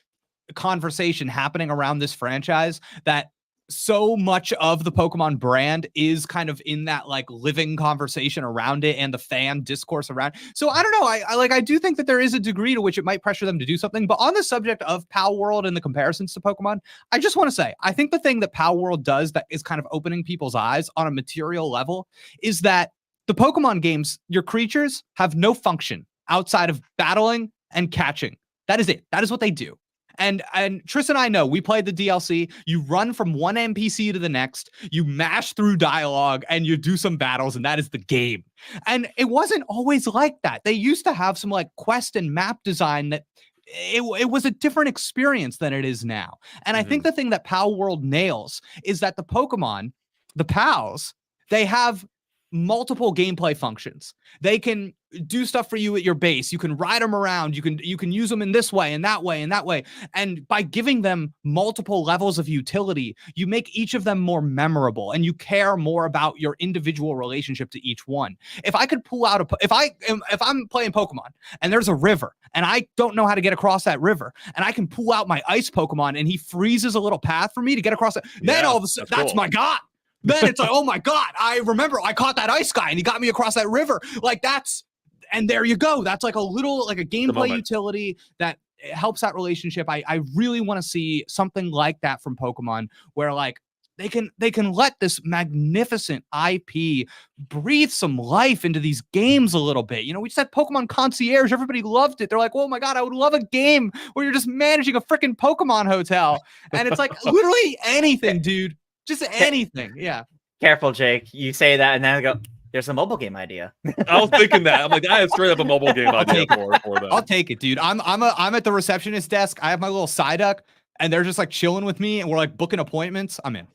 conversation happening around this franchise that so much of the Pokemon brand is kind of in that like living conversation around it and the fan discourse around. So I don't know. I do think that there is a degree to which it might pressure them to do something. But on the subject of Pal World and the comparisons to Pokemon, I just want to say, I think the thing that Pal World does that is kind of opening people's eyes on a material level is that the Pokemon games, your creatures have no function outside of battling and catching. That is it. That is what they do. And Tris and I know, we played the DLC. You run from one NPC to the next, you mash through dialogue, and you do some battles, and that is the game. And it wasn't always like that. They used to have some like quest and map design that it was a different experience than it is now. And I think the thing that Pal World nails is that the Pokemon, the Pals, they have multiple gameplay functions. They can do stuff for you at your base. You can ride them around. You can use them in this way and that way and that way. And by giving them multiple levels of utility, you make each of them more memorable and you care more about your individual relationship to each one. If I could pull out if I'm playing Pokemon and there's a river and I don't know how to get across that river and I can pull out my ice Pokemon and he freezes a little path for me to get across it, then all of a sudden that's my god. Then it's like, oh my god, I remember I caught that ice guy and he got me across that river. Like and there you go. That's like a gameplay utility that helps that relationship. I really want to see something like that from Pokemon, where like they can let this magnificent IP breathe some life into these games a little bit. You know, we just had Pokemon Concierge. Everybody loved it. They're like, oh my god, I would love a game where you're just managing a freaking Pokemon hotel. And it's like literally anything, dude. Just anything. Yeah. Careful, Jake. You say that and then I go, there's a mobile game idea. I was thinking that. I'm like, I have straight up a mobile game idea for that. I'll take it, dude. I'm at the receptionist desk. I have my little Psyduck and they're just like chilling with me and we're like booking appointments. I'm in.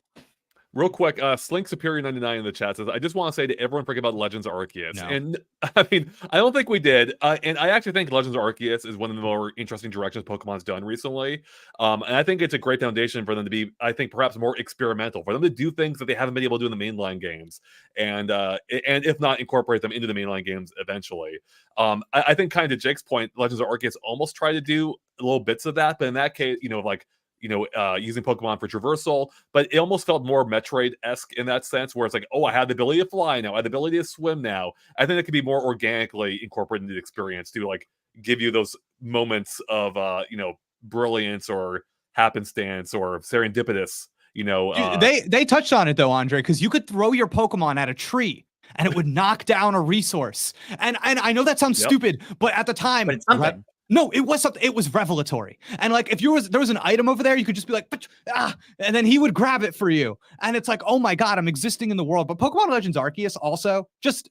Real quick, Slink Superior 99 in the chat says, I just want to say to everyone, forget about Legends Arceus. No. And I mean, I don't think we did. And I actually think Legends Arceus is one of the more interesting directions Pokemon's done recently. And I think it's a great foundation for them to be, I think, perhaps more experimental, for them to do things that they haven't been able to do in the mainline games. And if not, incorporate them into the mainline games eventually. I think, kind of to Jake's point, Legends of Arceus almost tried to do little bits of that. But in that case, using Pokemon for traversal, but it almost felt more Metroid-esque in that sense, where it's like, oh, I have the ability to fly now, I have the ability to swim now. I think it could be more organically incorporated into the experience to like give you those moments of brilliance or happenstance or serendipitous. Dude, they touched on it though, Andre, because you could throw your Pokemon at a tree and it would knock down a resource. And I know that sounds stupid, but at the time, but it's something. No, it was something. It was revelatory. And like, if there was an item over there, you could just be like, and then he would grab it for you. And it's like, oh my god, I'm existing in the world. But Pokemon Legends Arceus also just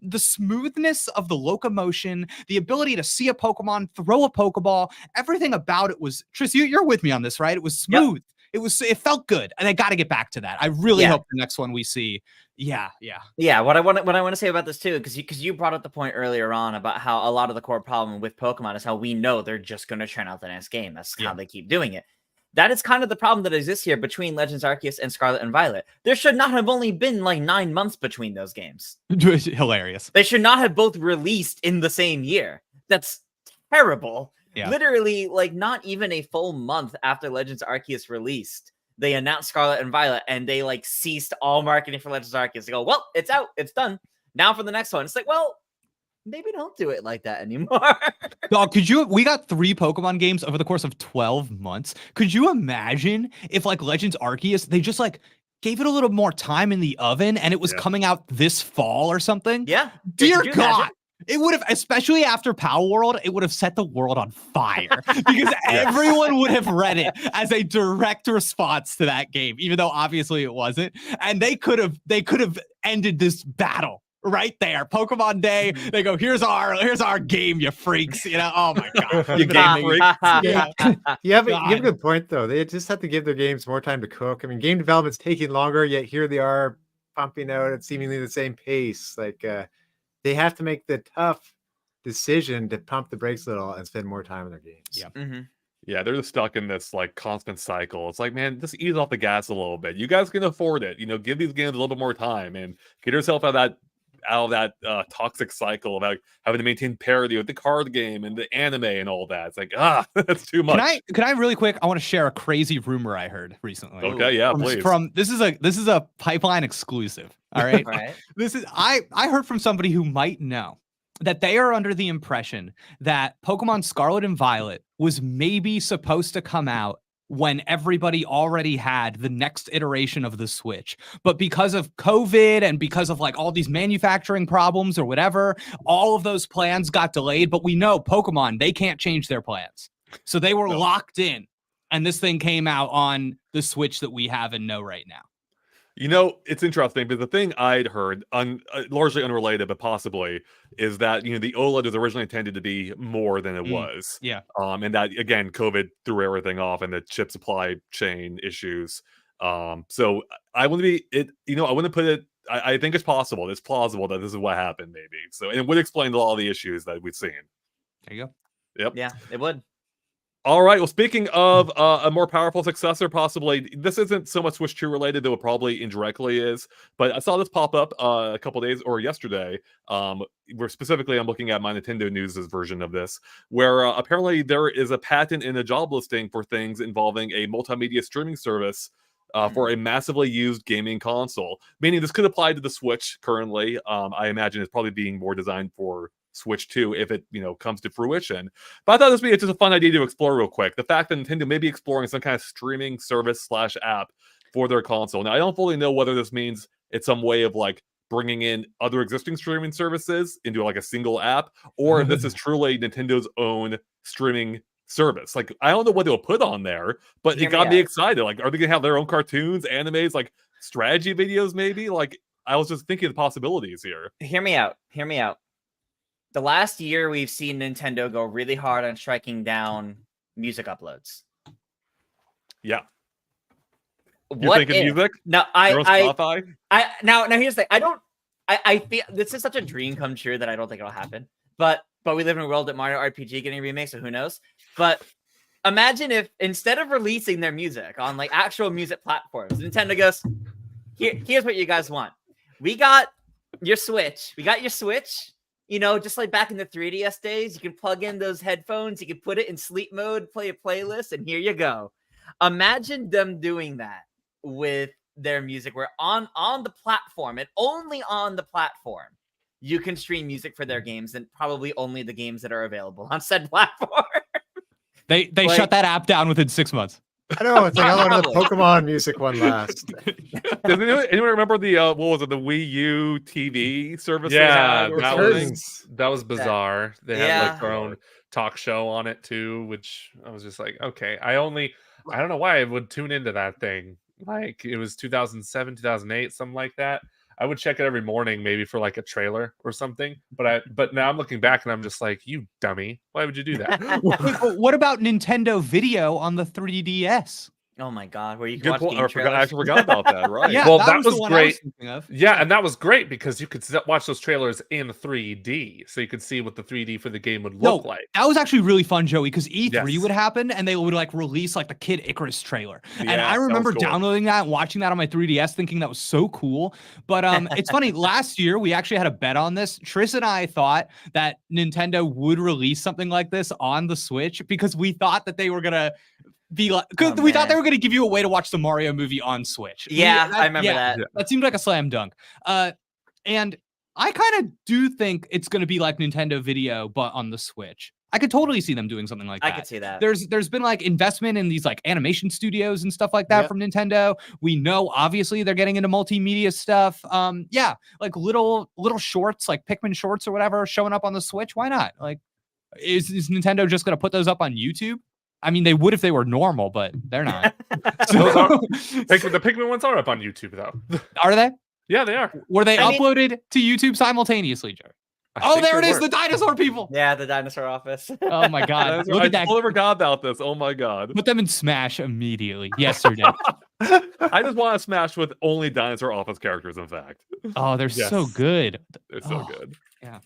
the smoothness of the locomotion, the ability to see a Pokemon, throw a Pokeball, everything about it was. Tris, you're with me on this, right? It was smooth. Yep. It felt good, and I got to get back to that. I really hope the next one we see. Yeah. What I want to say about this too, because you brought up the point earlier on about how a lot of the core problem with Pokemon is how we know they're just going to churn out the next game. That's how they keep doing it. that is kind of the problem that exists here between Legends Arceus and Scarlet and Violet. There should not have only been like 9 months between those games. Hilarious. They should not have both released in the same year. That's terrible. Yeah. Literally, like, not even a full month after Legends Arceus released, they announced Scarlet and Violet, and they like ceased all marketing for Legends Arceus. They go, well, it's out, it's done. Now for the next one. It's like, well, maybe don't do it like that anymore. Dog, we got 3 Pokemon games over the course of 12 months. Could you imagine if like Legends Arceus, they just like gave it a little more time in the oven and it was coming out this fall or something? Yeah. Dear God. It would have, especially after Power World, it would have set the world on fire because everyone would have read it as a direct response to that game, even though obviously it wasn't. And they could have ended this battle right there. Pokemon Day, they go, here's our game, you freaks. You know, oh my God. You game freaks. You have a good point though. They just have to give their games more time to cook. I mean, game development's taking longer, yet here they are pumping out at seemingly the same pace. Like they have to make the tough decision to pump the brakes a little and spend more time on their games. Yeah. Yeah, they're just stuck in this like constant cycle. It's like, man, just ease off the gas a little bit. You guys can afford it. You know, give these games a little bit more time and get yourself out of that toxic cycle of like having to maintain parity with the card game and the anime and all that. It's like, that's too much. Can I really quick? I want to share a crazy rumor I heard recently. Okay, yeah, please. This is a Pipeline exclusive. All right. All right. I heard from somebody who might know that they are under the impression that Pokemon Scarlet and Violet was maybe supposed to come out when everybody already had the next iteration of the Switch. But because of COVID and because of like all these manufacturing problems or whatever, all of those plans got delayed. But we know Pokemon, they can't change their plans. So they were locked in. And this thing came out on the Switch that we have and know right now. You know, it's interesting because the thing I'd heard, largely unrelated, but possibly, is that, you know, the OLED was originally intended to be more than it was. Yeah. And that, again, COVID threw everything off and the chip supply chain issues. So I wouldn't be, I wouldn't put it, I think it's possible. It's plausible that this is what happened, maybe. So, and it would explain a lot of the issues that we've seen. There you go. Yep. Yeah, it would. All right. Well, speaking of a more powerful successor, possibly, this isn't so much Switch 2 related, though it probably indirectly is. But I saw this pop up a couple days or yesterday. Where specifically, I'm looking at my Nintendo News' version of this, where apparently there is a patent in a job listing for things involving a multimedia streaming service for a massively used gaming console. Meaning this could apply to the Switch currently. I imagine it's probably being more designed for Switch 2 if it comes to fruition. But I thought this would be just a fun idea to explore real quick. The fact that Nintendo may be exploring some kind of streaming service / app for their console. Now, I don't fully know whether this means it's some way of like bringing in other existing streaming services into like a single app, or if this is truly Nintendo's own streaming service. Like, I don't know what they'll put on there, but it got me excited. Like, are they gonna have their own cartoons, animes, like strategy videos maybe? Like, I was just thinking of the possibilities here. Hear me out. The last year, we've seen Nintendo go really hard on striking down music uploads. Yeah. You're what thinking music? Now, now here's the thing. I feel this is such a dream come true that I don't think it'll happen. But we live in a world that Mario RPG getting remakes, so who knows? But imagine if instead of releasing their music on like actual music platforms, Nintendo goes, here's what you guys want. We got your Switch. Just like back in the 3DS days, you can plug in those headphones, you can put it in sleep mode, play a playlist, and here you go. Imagine them doing that with their music, where on the platform, and only on the platform, you can stream music for their games, and probably only the games that are available on said platform. They shut that app down within 6 months. I know, it's like how long did the Pokemon music one last? Does anyone remember the what was it, the Wii U TV service? Yeah, that was bizarre. They had like their own talk show on it too, which I was just like, okay. I don't know why I would tune into that thing. Like it was 2007, 2008, something like that. I would check it every morning, maybe for like a trailer or something. But now I'm looking back and I'm just like, you dummy! Why would you do that? What about Nintendo Video on the 3DS? Oh my god, where you can Good watch point. game I trailers. actually forgot about that. Right. Yeah, Well, that that was was the one I was great. thinking of. Yeah, and that was great because you could watch those trailers in 3D, so you could see what the 3D for the game would look like. That was actually really fun, Joey, because E3 Yes. would happen and they would like release like the Kid Icarus trailer. And Yeah, I that was remember cool. downloading that and watching that on my 3DS thinking that was so cool. But it's funny, last year we actually had a bet on this. Tris and I thought that Nintendo would release something like this on the Switch because we thought that they were gonna be like, we thought they were gonna give you a way to watch the Mario movie on Switch. Yeah, I remember that. That seemed like a slam dunk. And I kind of do think it's going to be like Nintendo Video, but on the Switch. I could totally see them doing something like that. I could see that. There's been like investment in these like animation studios and stuff like that Yep. from Nintendo. We know obviously they're getting into multimedia stuff. Yeah, like little shorts, like Pikmin shorts or whatever, showing up on the Switch. Why not? Like, is Nintendo just going to put those up on YouTube? I mean, they would if they were normal, but they're not. Those are, the Pikmin ones are up on YouTube though. Are they? Yeah, they are. Were they I mean- uploaded to YouTube simultaneously, Joe? Oh, there it is, the dinosaur people. Yeah, the dinosaur office. Oh my god. Look I at that. totally forgot about this. Oh my god. Put them in Smash immediately. Yesterday. I just want to smash with only dinosaur office characters, in fact. Oh, they're so Yes. good. They're so Oh, good. yeah.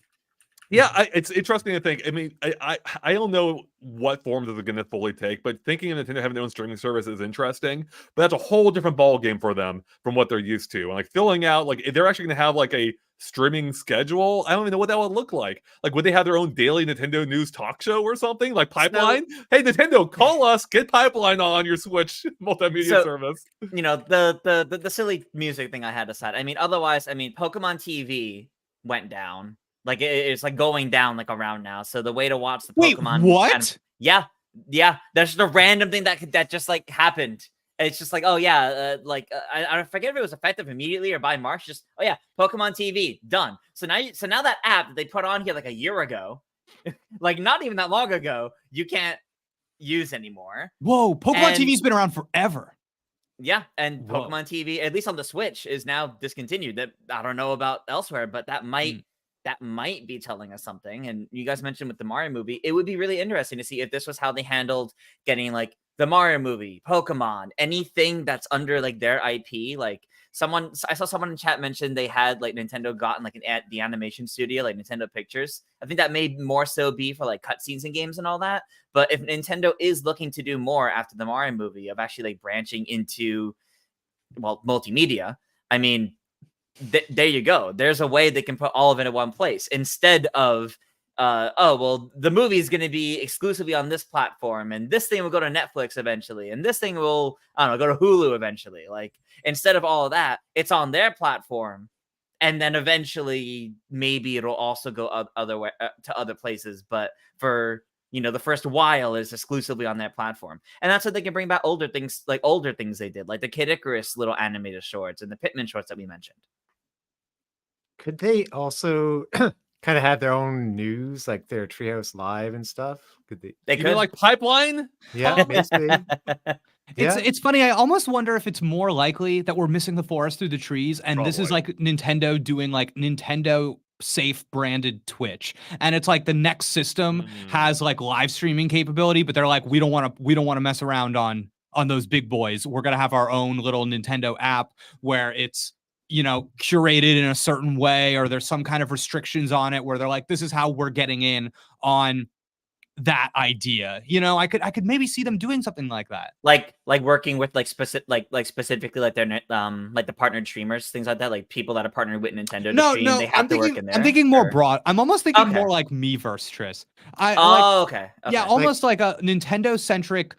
Yeah, it's interesting to think. I mean, I don't know what forms it's going to fully take, but thinking of Nintendo having their own streaming service is interesting. But that's a whole different ball game for them from what they're used to. And like filling out, like if they're actually going to have like a streaming schedule, I don't even know what that would look like. Like, would they have their own daily Nintendo news talk show or something? Like Pipeline? Hey, Nintendo, call us. Get Pipeline on your Switch multimedia service. You know, the silly music thing I had aside. I mean, otherwise, I mean, Pokemon TV went down. Like it's like going down like around now. So the way to watch the Pokemon. What? Yeah. There's just a random thing that just like happened. It's just like, oh yeah, I forget if it was effective immediately or by March. Just Pokemon TV done. So now that app that they put on here like a year ago, like not even that long ago, you can't use anymore. Whoa, Pokemon And- TV's been around forever. Yeah, and Whoa. Pokemon TV, at least on the Switch, is now discontinued. That I don't know about elsewhere, but that might be telling us something. And you guys mentioned with the Mario movie, it would be really interesting to see if this was how they handled getting like the Mario movie, Pokemon, anything that's under like their IP. Like I saw someone in chat mention they had like Nintendo gotten like the animation studio, like Nintendo Pictures. I think that may more so be for like cutscenes and games and all that. But if Nintendo is looking to do more after the Mario movie of actually like branching into, well, multimedia, I mean, there you go. There's a way they can put all of it in one place instead of, the movie is going to be exclusively on this platform, and this thing will go to Netflix eventually, and this thing will, I don't know, go to Hulu eventually. Like instead of all of that, it's on their platform, and then eventually maybe it'll also go to other places. But for the first while is exclusively on their platform, and that's what they can bring back older things they did, like the Kid Icarus little animated shorts and the Pikmin shorts that we mentioned. Could they also kind of have their own news, like their Treehouse Live and stuff? Could they? They You could mean like Pipeline? Yeah, basically. It's funny. I almost wonder if it's more likely that we're missing the forest through the trees, and this is like Nintendo doing like Nintendo safe branded Twitch, and it's like the next system has like live streaming capability, but they're like, we don't want to mess around on those big boys. We're gonna have our own little Nintendo app where it's curated in a certain way, or there's some kind of restrictions on it where they're like, this is how we're getting in on that idea. I could maybe see them doing something like that. Like working with specifically like their like the partnered streamers, things like that, like people that are partnered with Nintendo to stream, they have to work in there. I'm thinking more broad. I'm almost thinking more like Miiverse, Tris. Okay. Yeah, almost like a Nintendo centric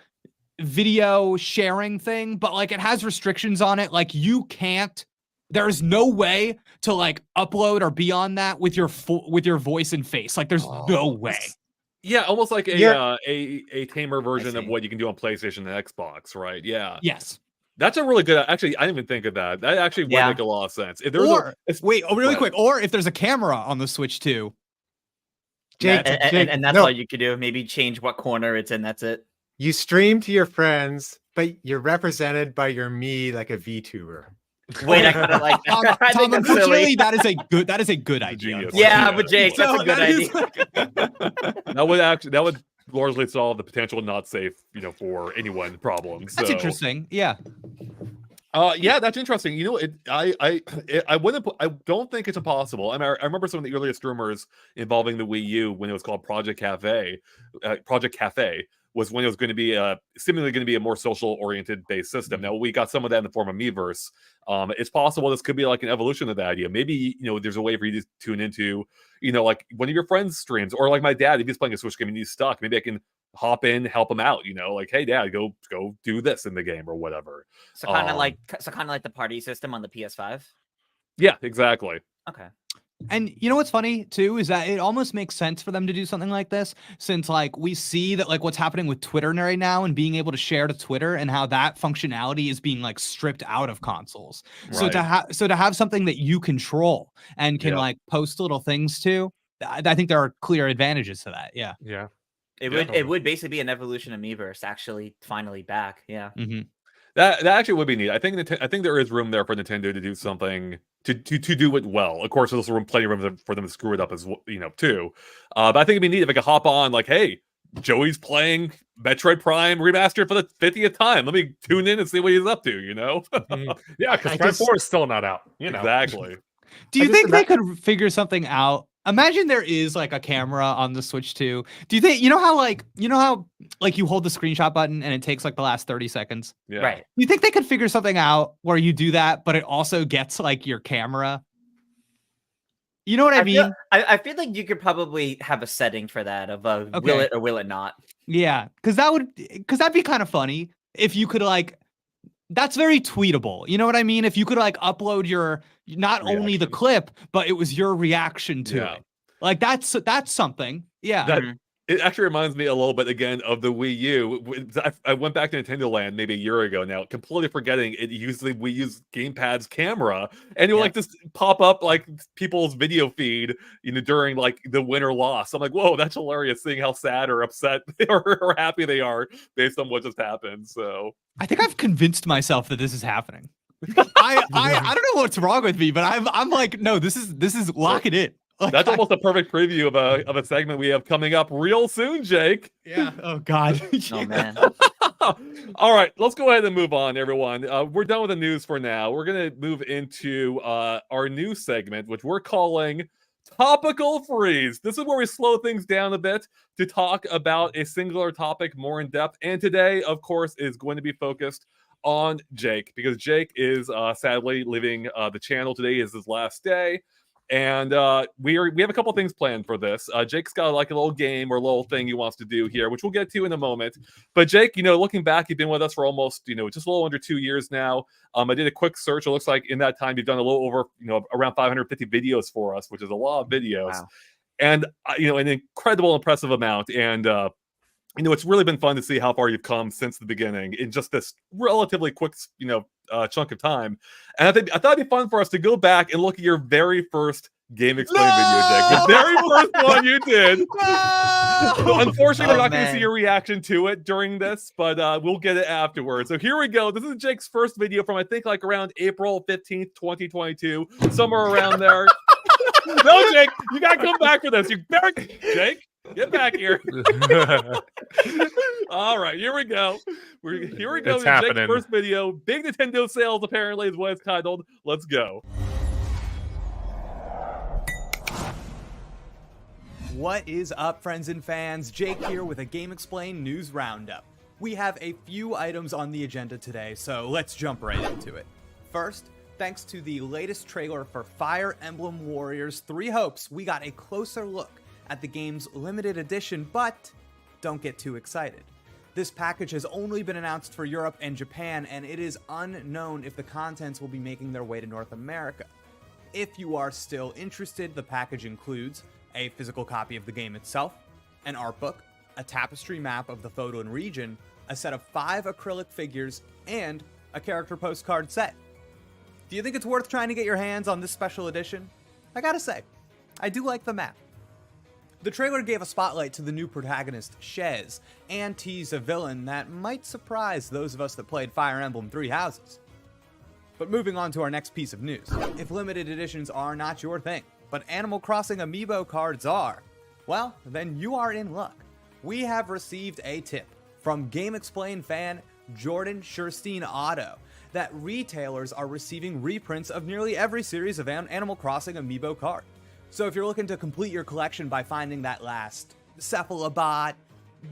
video sharing thing, but like it has restrictions on it. Like there's no way to like upload or be on that with your voice and face. Like there's no way. Yeah, almost like a tamer version of what you can do on PlayStation and Xbox, right? Yeah. Yes. That's a really good. Actually, I didn't even think of that. That actually would make a lot of sense. If there's really quick. Or if there's a camera on the Switch too. Jake, and that's all you could do. Maybe change what corner it's in. That's it. You stream to your friends, but you're represented by your me like a VTuber. Wait, I kind of like that. I think that's silly. That is a good idea. Yeah, but Jake, that's a good idea. That would largely solve the potential not safe, for anyone problem. That's So, interesting. Yeah. yeah, that's interesting. I wouldn't. I don't think it's impossible. I mean, I remember some of the earliest rumors involving the Wii U when it was called Project Cafe. Project Cafe was when it was going to be seemingly going to be a more social oriented based system. Now we got some of that in the form of Miiverse. It's possible this could be like an evolution of that idea. Maybe there's a way for you to tune into like one of your friends' streams, or like my dad, if he's playing a Switch game and he's stuck, maybe I can hop in, help him out, like, hey dad, go do this in the game or whatever. So kind of like the party system on the PS5. Yeah, exactly. Okay. And you know what's funny too is that it almost makes sense for them to do something like this, since like we see that like what's happening with Twitter right now and being able to share to Twitter, and how that functionality is being like stripped out of consoles. Right. So to have something that you control and can like post little things to, I think there are clear advantages to that. Yeah. Yeah. It would basically be an evolution of Miiverse actually finally back. Yeah. Mm-hmm. That actually would be neat. I think there is room there for Nintendo to do something to do it well. Of course, there's also plenty of room for them to screw it up as too. But I think it'd be neat if I could hop on, like, hey, Joey's playing Metroid Prime Remastered for the 50th time. Let me tune in and see what he's up to. Yeah, because Prime 4 is still not out. Exactly. Do you think they could figure something out? Imagine there is like a camera on the Switch 2. Do you think you know how you hold the screenshot button and it takes like the last 30 seconds? Yeah. Right. Do you think they could figure something out where you do that, but it also gets like your camera? You know what I mean? I feel like you could probably have a setting for that of will it or will it not? Yeah, because that'd be kind of funny if you could like. That's very tweetable. You know what I mean? If you could like upload your not only the clip, but it was your reaction to it. Like that's something. Yeah. It actually reminds me a little bit again of the Wii U. I went back to Nintendo Land maybe a year ago now, completely forgetting it usually we use gamepad's camera, and it will like just pop up like people's video feed, during like the win or loss. I'm like, whoa, that's hilarious, seeing how sad or upset or happy they are based on what just happened. So I think I've convinced myself that this is happening. I don't know what's wrong with me, but I'm like, no, this is lock it in. Like, that's almost a perfect preview of a segment we have coming up real soon, Jake. Yeah. Oh God. Oh man. All right, let's go ahead and move on, everyone. We're done with the news for now. We're gonna move into our new segment, which we're calling Topical Freeze. This is where we slow things down a bit to talk about a singular topic more in depth. And today, of course, is going to be focused on Jake, because Jake is sadly leaving the channel. Today is his last day. And we have a couple things planned for this. Jake's got like a little game or a little thing he wants to do here, which we'll get to in a moment. But Jake, looking back, you've been with us for almost, just a little under 2 years now. I did a quick search. It looks like in that time you've done a little over, around 550 videos for us, which is a lot of videos. Wow. And an incredible, impressive amount. And it's really been fun to see how far you've come since the beginning in just this relatively quick, chunk of time. And I thought it'd be fun for us to go back and look at your very first Game Explain video, Jake. The very first one you did. No! Unfortunately, we're not going to see your reaction to it during this, but we'll get it afterwards. So here we go. This is Jake's first video from, I think, like around April 15th, 2022, somewhere around there. No, Jake, you got to come back for this. Jake, get back here. All right, here we go. Here we go. It's happening. Jake's first video. Big Nintendo sales, apparently, is what it's titled. Let's go. What is up, friends and fans? Jake here with a Game Explain news roundup. We have a few items on the agenda today, so let's jump right into it. First, thanks to the latest trailer for Fire Emblem Warriors 3 Hopes, we got a closer look at the game's limited edition, but don't get too excited. This package has only been announced for Europe and Japan, and it is unknown if the contents will be making their way to North America. If you are still interested, the package includes a physical copy of the game itself, an art book, a tapestry map of the photo and region, a set of 5 acrylic figures, and a character postcard set. Do you think it's worth trying to get your hands on this special edition? I gotta say, I do like the map. The trailer gave a spotlight to the new protagonist, Shez, and teased a villain that might surprise those of us that played Fire Emblem Three Houses. But moving on to our next piece of news. If limited editions are not your thing, but Animal Crossing Amiibo cards are, well, then you are in luck. we have received a tip from Game Explain fan Jordan Sherstein Otto that retailers are receiving reprints of nearly every series of Animal Crossing amiibo card. So if you're looking to complete your collection by finding that last Cephalobot,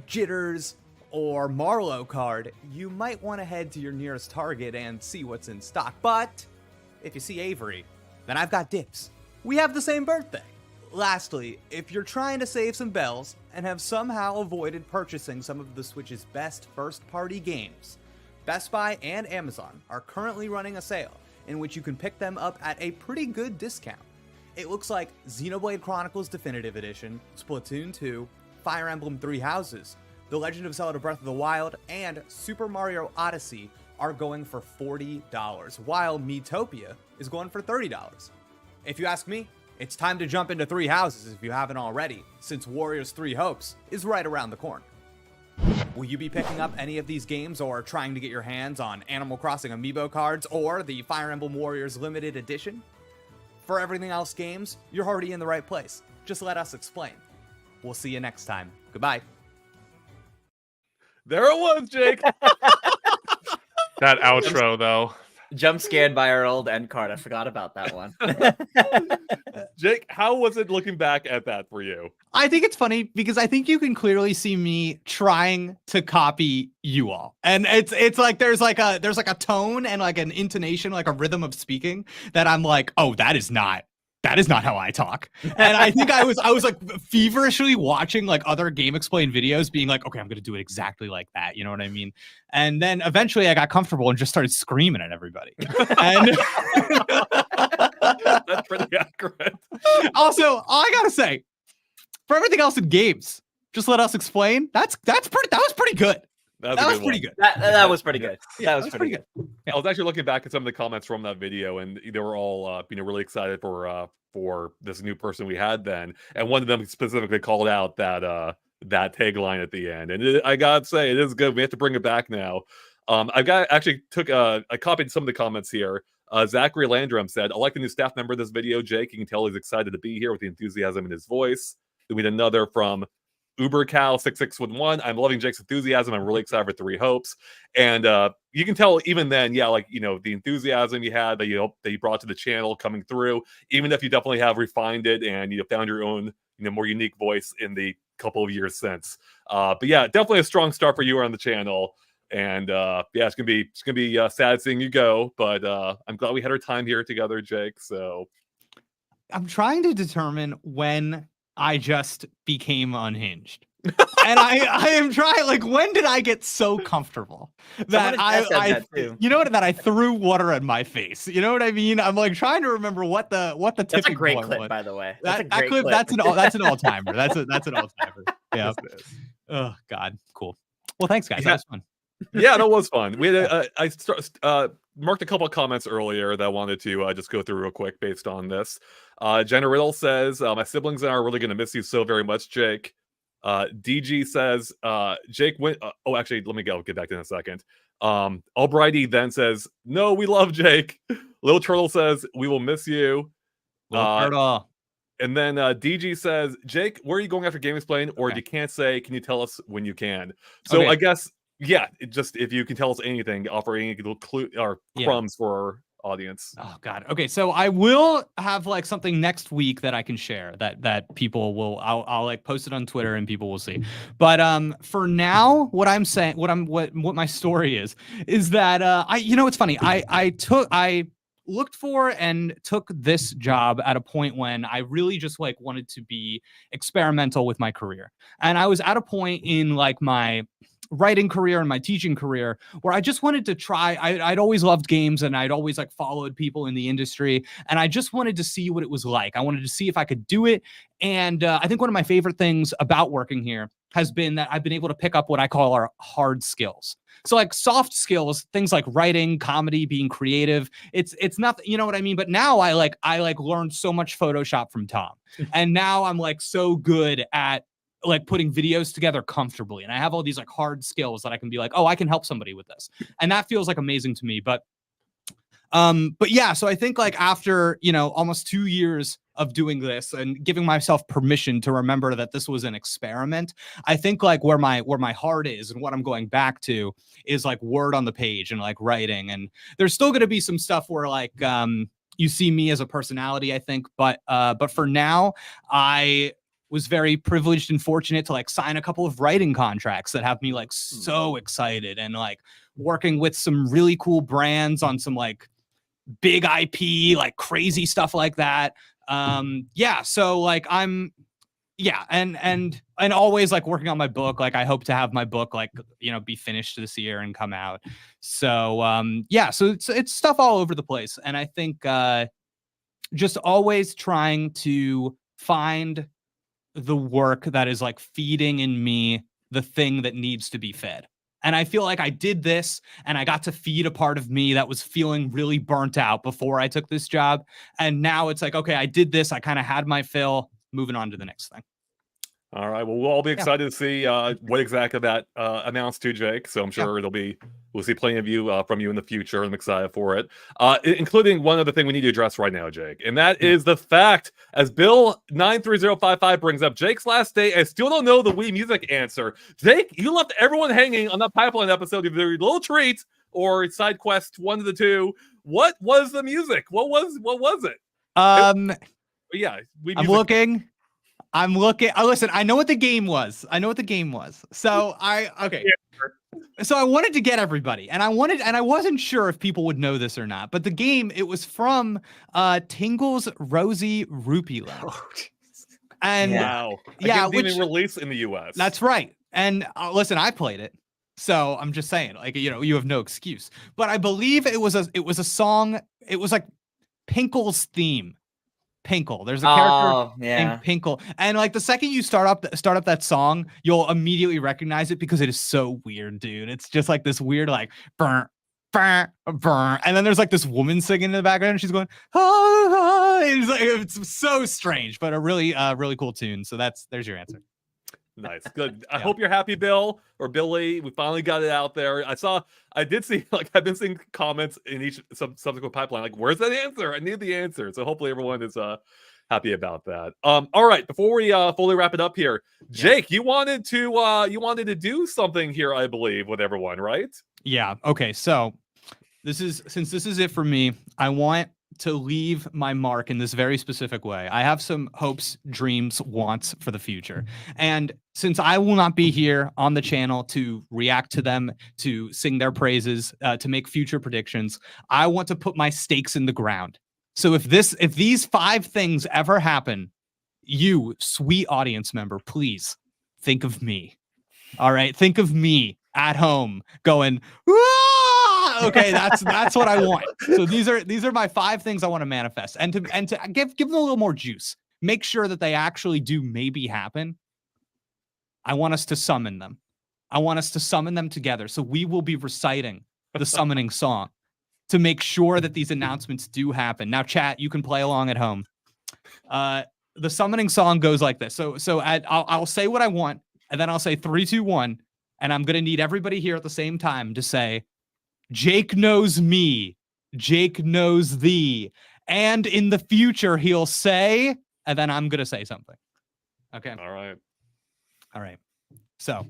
Jitters, or Marlowe card, you might want to head to your nearest Target and see what's in stock. But if you see Avery, then I've got dibs. We have the same birthday. Lastly, if you're trying to save some bells and have somehow avoided purchasing some of the Switch's best first-party games, Best Buy and Amazon are currently running a sale in which you can pick them up at a pretty good discount. It looks like Xenoblade Chronicles Definitive Edition, Splatoon 2, Fire Emblem Three Houses, The Legend of Zelda Breath of the Wild, and Super Mario Odyssey are going for $40, while Miitopia is going for $30. If you ask me, it's time to jump into Three Houses if you haven't already, since Warriors 3 Hopes is right around the corner. Will you be picking up any of these games or trying to get your hands on Animal Crossing amiibo cards or the Fire Emblem Warriors Limited Edition? For everything else games, you're already in the right place. Just let us explain. We'll see you next time. Goodbye. There it was, Jake. That outro, though. Jump scared by our old end card. I forgot about that one. Jake, how was it looking back at that for you? I think it's funny because I think you can clearly see me trying to copy you all. And it's like there's like a tone and like an intonation, like a rhythm of speaking that I'm like, oh, that is not how I talk. And I think I was like feverishly watching like other Game Explain videos being like, okay, I'm going to do it exactly like that. You know what I mean? And then eventually I got comfortable and just started screaming at everybody. And that's pretty accurate. Also, all I got to say, for everything else in games, just let us explain. That was pretty good. That was pretty good. That was pretty good. Yeah, that was pretty good. I was actually looking back at some of the comments from that video, and they were all, really excited for this new person we had then. And one of them specifically called out that tagline at the end. And I gotta say, it is good. We have to bring it back now. I copied some of the comments here. Zachary Landrum said, "I like the new staff member of this video, Jake. You can tell he's excited to be here with the enthusiasm in his voice." Then we had another from UberCal6611. "I'm loving Jake's enthusiasm. I'm really excited for Three Hopes." And you can tell even then, the enthusiasm you had that you brought to the channel coming through, even if you definitely have refined it and found your own more unique voice in the couple of years since. But yeah, definitely a strong start for you on the channel. And it's gonna be sad seeing you go, but I'm glad we had our time here together, Jake. So I'm trying to determine when I just became unhinged. And I am trying, like, when did I get so comfortable that I threw water in my face? You know what I mean? I'm like trying to remember what the That's tipping a great point clip, was. by the way. That's an all-timer. That's an all-timer. Yeah. Oh God, cool. Well, thanks guys. That was fun. Yeah, that was fun. We had I marked a couple of comments earlier that I wanted to just go through real quick based on this. Jenna Riddle says, "My siblings and I are really going to miss you so very much, Jake." DG says, "Jake went." Actually, let me get back to that in a second. Albrighty then says, "No, we love Jake." Little Turtle says, "We will miss you." Turtle. And then DG says, "Jake, where are you going after Game Explain? Or if you can't say, can you tell us when you can?" So I guess. Yeah, if you can tell us anything, offer any little clue or crumbs for our audience. Oh God. Okay, so I will have like something next week that I can share that people will. I'll like post it on Twitter and people will see. But for now, what I'm saying, what my story is that it's funny. I looked for and took this job at a point when I really just like wanted to be experimental with my career, and I was at a point in like my writing career and my teaching career where I just wanted to try. I'd always loved games and I'd always like followed people in the industry, and I just wanted to see what it was like. I wanted to see if I could do it. And I think one of my favorite things about working here has been that I've been able to pick up what I call our hard skills. So like soft skills, things like writing, comedy, being creative. It's nothing, you know what I mean? But now I learned so much Photoshop from Tom. And now I'm like so good at like putting videos together comfortably. And I have all these like hard skills that I can be like, oh, I can help somebody with this. And that feels like amazing to me. But But yeah, so I think like after, you know, almost 2 years of doing this and giving myself permission to remember that this was an experiment, I think like where my heart is and what I'm going back to is like word on the page and like writing. And there's still going to be some stuff where like you see me as a personality, I think, but for now, I was very privileged and fortunate to like sign a couple of writing contracts that have me like so excited, and like working with some really cool brands on some like big IP, like crazy stuff like that. Yeah, so like and always like working on my book. Like I hope to have my book like, you know, be finished this year and come out. So yeah, so it's stuff all over the place. And I think just always trying to find the work that is like feeding in me the thing that needs to be fed. And I feel like I did this and I got to feed a part of me that was feeling really burnt out before I took this job. And now it's like, okay, I did this. I kind of had my fill, moving on to the next thing. All right. Well, we'll all be excited to see what exactly that announced to, Jake. So I'm sure we'll see plenty of you from you in the future. I'm excited for it, including one other thing we need to address right now, Jake, and that is the fact, as Bill 93055 brings up, Jake's last day. I still don't know the Wii Music answer. Jake, you left everyone hanging on that pipeline episode. Either a little treat or side quest, one of the two. What was the music? What was it? Yeah, I'm looking. Listen, I know what the game was. So So I wanted to get everybody, and I wasn't sure if people would know this or not. But the game, it was from Tingle's Rosy Rupee Land. And wow, yeah, which didn't release in the US. That's right. And listen, I played it, so I'm just saying, like, you know, you have no excuse. But I believe it was a song. It was like Pinkle's theme. Pinkle. There's a character named Pinkle, and like the second you start up that song, you'll immediately recognize it because it is so weird, dude. It's just like this weird like burn, burn, burn, and then there's like this woman singing in the background, and she's going, ah, it's so strange, but a really cool tune. So there's your answer. Nice. Good. I hope you're happy, Bill or Billy. We finally got it out there. I did see, like, I've been seeing comments in each subsequent pipeline, like, where's that answer? I need the answer. So hopefully everyone is happy about that. All right, before we fully wrap it up here, Jake, you wanted to do something here, I believe, with everyone, right? Yeah. Okay. So since this is it for me, I want to leave my mark in this very specific way. I have some hopes, dreams, wants for the future. And since I will not be here on the channel to react to them, to sing their praises, to make future predictions, I want to put my stakes in the ground. So if these 5 things ever happen, you, sweet audience member, please think of me. All right? Think of me at home going, "Ah!" Okay, that's what I want. So these are my 5 things I want to manifest, and to give them a little more juice. Make sure that they actually do maybe happen. I want us to summon them. I want us to summon them together. So we will be reciting the summoning song to make sure that these announcements do happen. Now, chat, you can play along at home. The summoning song goes like this. So I'll say what I want, and then I'll say 3, 2, 1, and I'm gonna need everybody here at the same time to say, Jake knows me, Jake knows thee, and in the future he'll say, and then I'm gonna say something. Okay. All right. So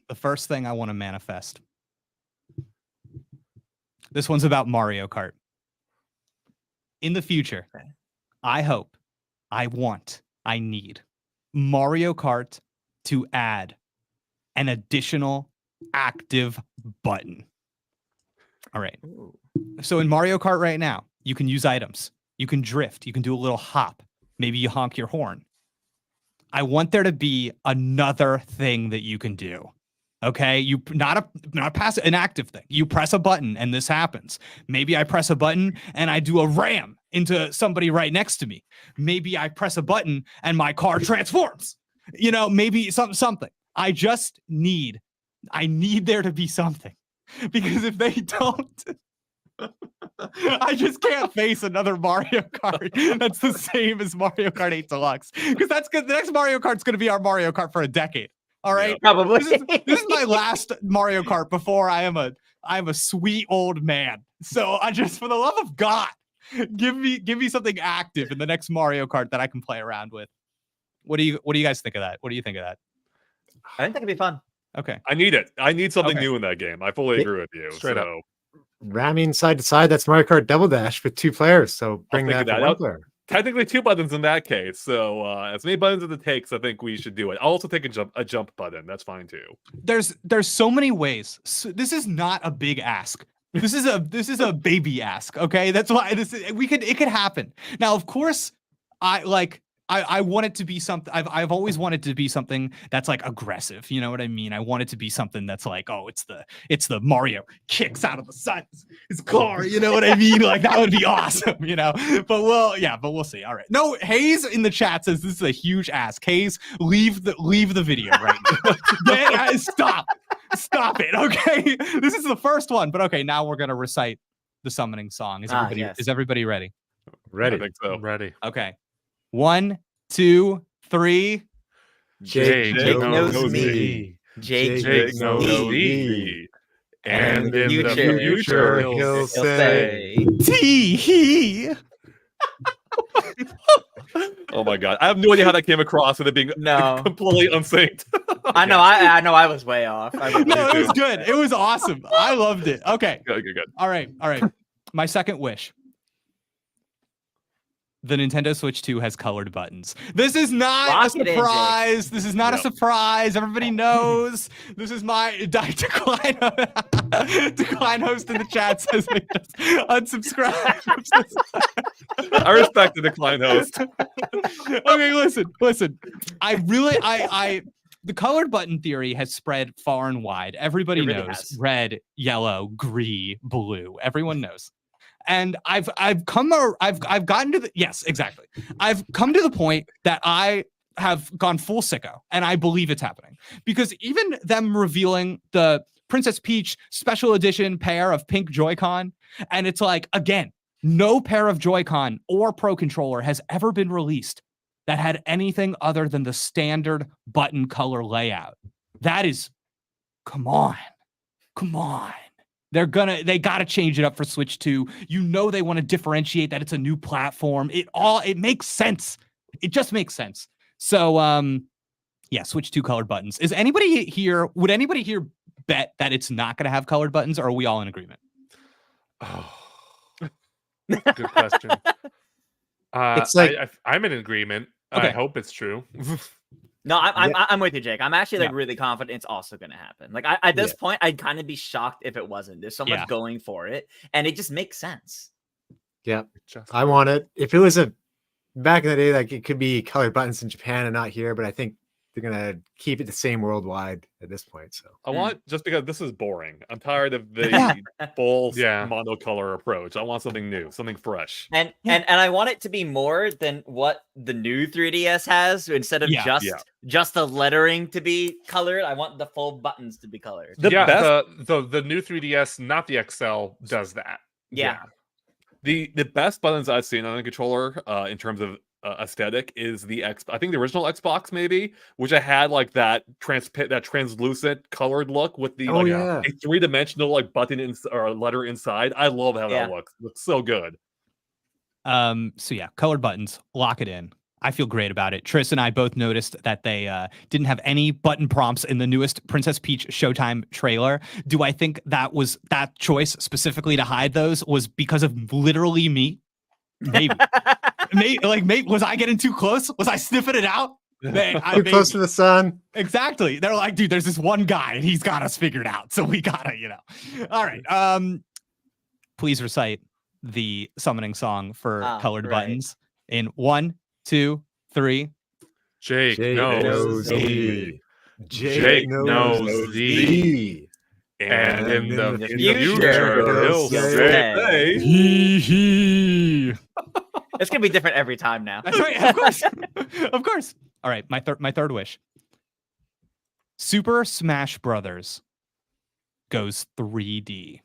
the first thing I want to manifest. This one's about Mario Kart. In the future, I hope, I want, I need Mario Kart to add an additional active button. All right. So in Mario Kart right now, you can use items. You can drift. You can do a little hop. Maybe you honk your horn. I want there to be another thing that you can do. Okay, you not passive, an active thing. You press a button and this happens. Maybe I press a button and I do a ram into somebody right next to me. Maybe I press a button and my car transforms. You know, maybe something. I need there to be something, because if they don't, I just can't face another Mario Kart that's the same as Mario Kart 8 Deluxe, because that's good. The next Mario Kart's going to be our Mario Kart for a decade. All right, yeah, probably. This is my last Mario Kart before I am a sweet old man. So I just, for the love of God, give me something active in the next Mario Kart that I can play around with. What do you guys think of that? What do you think of that? I think that could be fun. Okay. I need it. I need something Okay. new in that game. I fully agree with you. Straight up. Ramming side to side, that's Mario Kart Double Dash with 2 players. So bring think that of for that. 1 player. Technically 2 buttons in that case. So as many buttons as it takes, I think we should do it. I'll also take a jump button. That's fine too. There's so many ways. So this is not a big ask. This is a baby ask. Okay, that's why it could happen. Now, of course, I want it to be something. I've always wanted to be something that's like aggressive. You know what I mean? I want it to be something that's like, oh, it's the Mario kicks out of the sun, his car. You know what I mean? Like that would be awesome. You know? But we'll see. All right. No, Hayes in the chat says this is a huge ask. Hayes, leave the video right now. Stop it. Okay. This is the first one, but okay. Now we're gonna recite the summoning song. Is everybody ready? Ready. I think so. Ready. Okay. 1, 2, 3. Jake knows me. Jake knows me. And in the future, future, he'll He'll say. say, Tee. Oh my god. I have no idea how that came across with it being No. completely unsynced. I know I was way off. I really No, it was too. good. It was awesome. I loved it. Okay. Good. All right. My second wish. The Nintendo Switch 2 has colored buttons. This is not Lock a it in, Jake. surprise. This is not a Yep. surprise. Everybody knows. This is my Decline host in the chat says they just unsubscribe. I respect the decline host. Okay, listen. The colored button theory has spread far and wide. Everybody It really knows has. red, yellow, green, blue. Everyone knows. And I've gotten to the yes, exactly. I've come to the point that I have gone full sicko, and I believe it's happening because even them revealing the Princess Peach special edition pair of pink Joy-Con, and it's like, again, no pair of Joy-Con or Pro Controller has ever been released that had anything other than the standard button color layout. That is, come on. They got to change it up for Switch 2. You know they want to differentiate that it's a new platform. It makes sense. It just makes sense. So Switch 2 colored buttons. Would anybody here bet that it's not going to have colored buttons, or are we all in agreement? Oh, good question. It's like- I'm in agreement. Okay. I hope it's true. No, I'm with you, Jake. I'm actually really confident it's also going to happen. Like at this point, I'd kind of be shocked if it wasn't. There's so much going for it, and it just makes sense. Yeah, I want it. If it was back in the day, like it could be colored buttons in Japan and not here, but I think they're gonna keep it the same worldwide at this point. So I want, just because this is boring. I'm tired of the full monocolor approach. I want something new, something fresh. And I want it to be more than what the new 3DS has. Instead of just the lettering to be colored, I want the full buttons to be colored. The new 3DS, not the XL, does that. Yeah. The best buttons I've seen on a controller in terms of aesthetic is I think the original Xbox, maybe, which I had like that translucent colored look with the a 3-dimensional like button or letter inside. I love how that looks. It looks so good. Colored buttons, lock it in. I feel great about it. Tris and I both noticed that they didn't have any button prompts in the newest Princess Peach Showtime trailer. Do I think that choice specifically to hide those was because of literally me? Maybe. Maybe was I getting too close? Was I sniffing it out? Too close to the sun. Exactly. They're like, dude, there's this one guy and he's got us figured out. So we gotta, All right. Please recite the summoning song for colored buttons in 1, 2, 3. Jake knows me. Jake knows thee. And in the future, he'll say, hee. It's gonna be different every time now. That's right, of course. Of course. All right, my third wish. Super Smash Brothers goes 3D.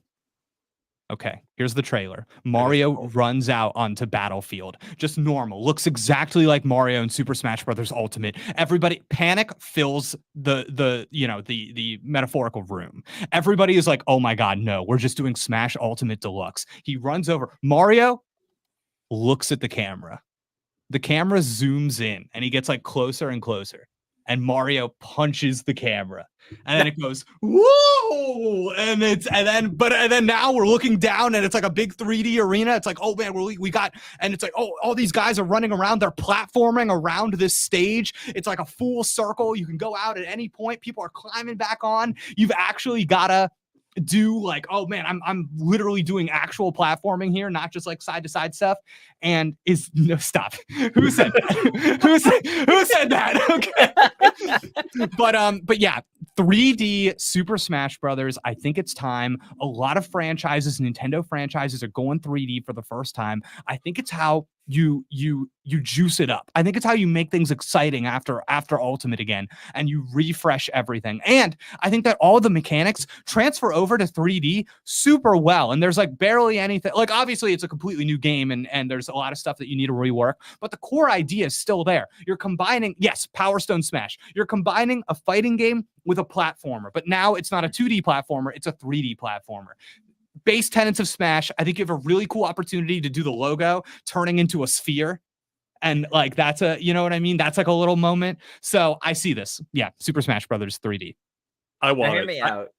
Okay, here's the trailer. Mario runs out onto Battlefield. Just normal. Looks exactly like Mario in Super Smash Bros. Ultimate. Everybody panic fills the metaphorical room. Everybody is like, "Oh my god, no. We're just doing Smash Ultimate Deluxe." He runs over. Mario looks at the camera. The camera zooms in and he gets like closer and closer. And Mario punches the camera. And then it goes, whoa! And then now we're looking down and it's like a big 3D arena. It's like, oh man, we got, and it's like, oh, all these guys are running around. They're platforming around this stage. It's like a full circle. You can go out at any point. People are climbing back on. You've actually gotta do like, oh man, I'm literally doing actual platforming here, not just like side to side stuff. And stop. Who said that? who said that? Okay. But yeah, 3D Super Smash Brothers. I think it's time. A lot of franchises, Nintendo franchises, are going 3D for the first time. I think it's how you juice it up. I think it's how you make things exciting after Ultimate again, and you refresh everything. And I think that all the mechanics transfer over to 3D super well. And there's like barely anything. Like obviously it's a completely new game, and there's a lot of stuff that you need to rework, but the core idea is still there. You're combining, yes, Power Stone Smash. You're combining a fighting game with a platformer, but now it's not a 2D platformer, it's a 3D platformer. Base tenets of Smash. I think you have a really cool opportunity to do the logo turning into a sphere. And like, that's a, you know what I mean? That's like a little moment. So I see this. Yeah. Super Smash Brothers 3D. I want hear me out.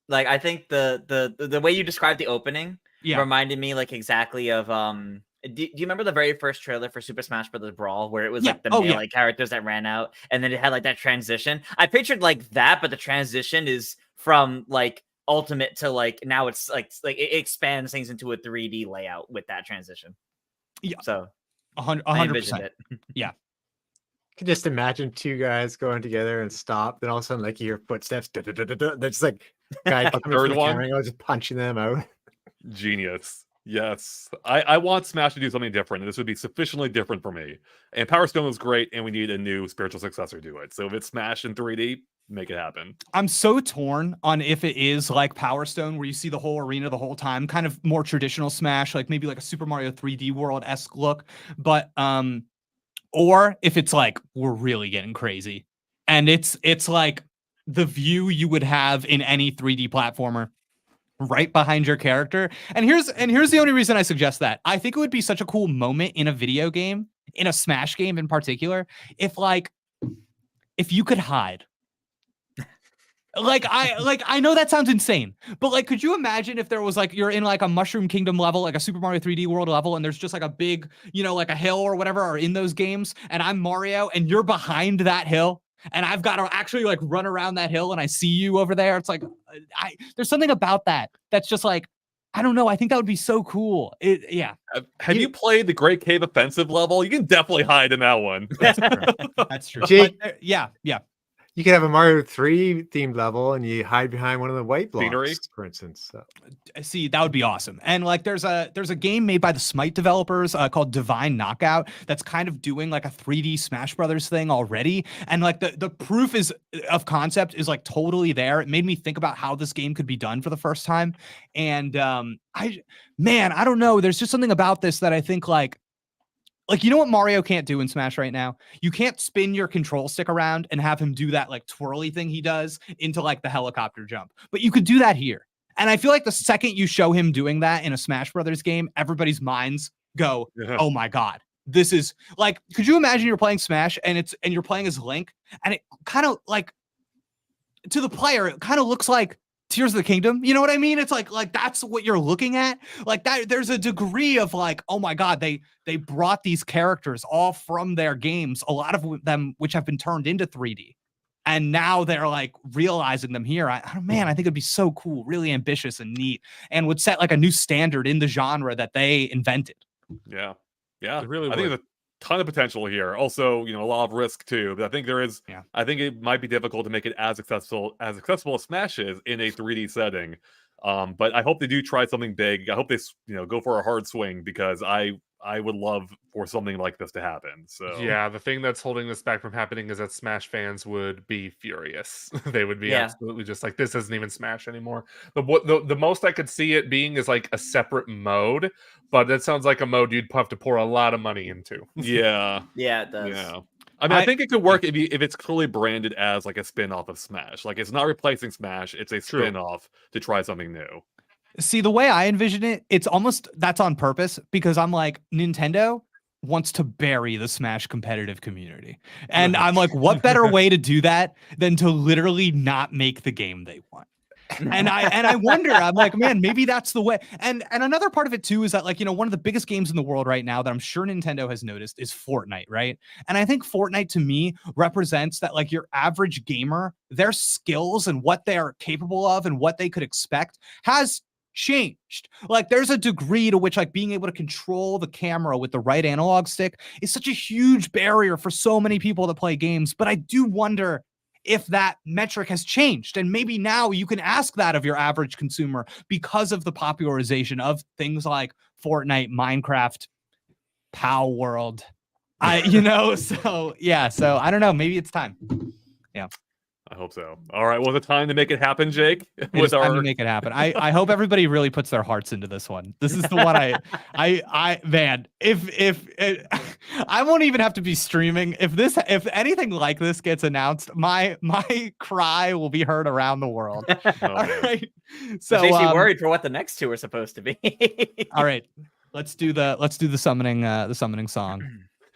Like, I think the way you described the opening reminded me like exactly of, do you remember the very first trailer for Super Smash Bros. Brawl where it was like the melee characters that ran out and then it had like that transition? I pictured like that, but the transition is from like Ultimate to like now it's like it expands things into a 3D layout with that transition. Yeah. So 100%. Yeah. I can just imagine two guys going together and stop. Then all of a sudden, like you hear footsteps. They're just like guy coming from the camera, and just punching them out. Genius. Yes. I want Smash to do something different, and this would be sufficiently different for me. And Power Stone was great, and we need a new spiritual successor to it. So if it's Smash in 3D, make it happen. I'm so torn on if it is like Power Stone, where you see the whole arena the whole time, kind of more traditional Smash, like maybe like a Super Mario 3D World-esque look, but or if it's like we're really getting crazy, and it's like the view you would have in any 3D platformer right behind your character. And here's the only reason I suggest that. I think it would be such a cool moment in a video game, in a Smash game in particular, if you could hide. I know that sounds insane, but like, could you imagine if there was like, you're in like a Mushroom Kingdom level, like a Super Mario 3D World level, and there's just like a big, like a hill or whatever are in those games, and I'm Mario and you're behind that hill, and I've got to actually like run around that hill and I see you over there. It's like, there's something about that that's just like, I don't know. I think that would be so cool. Have you played the Great Cave Offensive level? You can definitely hide in that one. That's true. Jake, yeah. You could have a Mario 3 themed level and you hide behind one of the white blocks, scenery, for instance. So. See, that would be awesome. And like, there's a game made by the Smite developers called Divine Knockout that's kind of doing like a 3D Smash Brothers thing already. And like the proof of concept is like totally there. It made me think about how this game could be done for the first time. And I don't know. There's just something about this that I think like, you know what Mario can't do in Smash right now? You can't spin your control stick around and have him do that like twirly thing he does into like the helicopter jump. But you could do that here. And I feel like the second you show him doing that in a Smash Brothers game, everybody's minds go, oh my God, this is like, could you imagine you're playing Smash and you're playing as Link, and it kind of like, to the player, it kind of looks like Tears of the Kingdom, you know what I mean? It's like that's what you're looking at. Like that, there's a degree of like, oh my God, they brought these characters all from their games, a lot of them which have been turned into 3D, and now they're like realizing them here. I think it'd be so cool, really ambitious and neat, and would set like a new standard in the genre that they invented. Yeah, it really would. I think there's a ton of potential here. Also, a lot of risk too. But I think there is. Yeah. I think it might be difficult to make it as accessible as Smash is in a 3D setting. But I hope they do try something big. I hope they go for a hard swing, because I I would love for something like this to happen. So yeah, the thing that's holding this back from happening is that Smash fans would be furious. They would be absolutely just like, this isn't even Smash anymore. The most I could see it being is like a separate mode, but that sounds like a mode you'd have to pour a lot of money into. Yeah, yeah, it does. yeah. I mean, I think it could work if it's clearly branded as like a spin-off of Smash. Like it's not replacing Smash, it's a spin-off to try something new. See, the way I envision it, it's almost that's on purpose because I'm like, Nintendo wants to bury the Smash competitive community. And I'm like, what better way to do that than to literally not make the game they want? And I wonder, I'm like, man, maybe that's the way. And another part of it too is that, like, you know, one of the biggest games in the world right now that I'm sure Nintendo has noticed is Fortnite, right? And I think Fortnite to me represents that, like, your average gamer, their skills and what they are capable of and what they could expect has changed. Like, there's a degree to which, like, being able to control the camera with the right analog stick is such a huge barrier for so many people that play games. But I do wonder if that metric has changed, and maybe now you can ask that of your average consumer because of the popularization of things like Fortnite, Minecraft, POW World. So I don't know, maybe it's time. Yeah, I hope so. All right, well, the time to make it happen, Jake. It's time to make it happen. I hope everybody really puts their hearts into this one. This is the one man, if I won't even have to be streaming. If anything like this gets announced, my cry will be heard around the world. All right. So it makes me worried for what the next two are supposed to be. All right. Let's do the summoning song.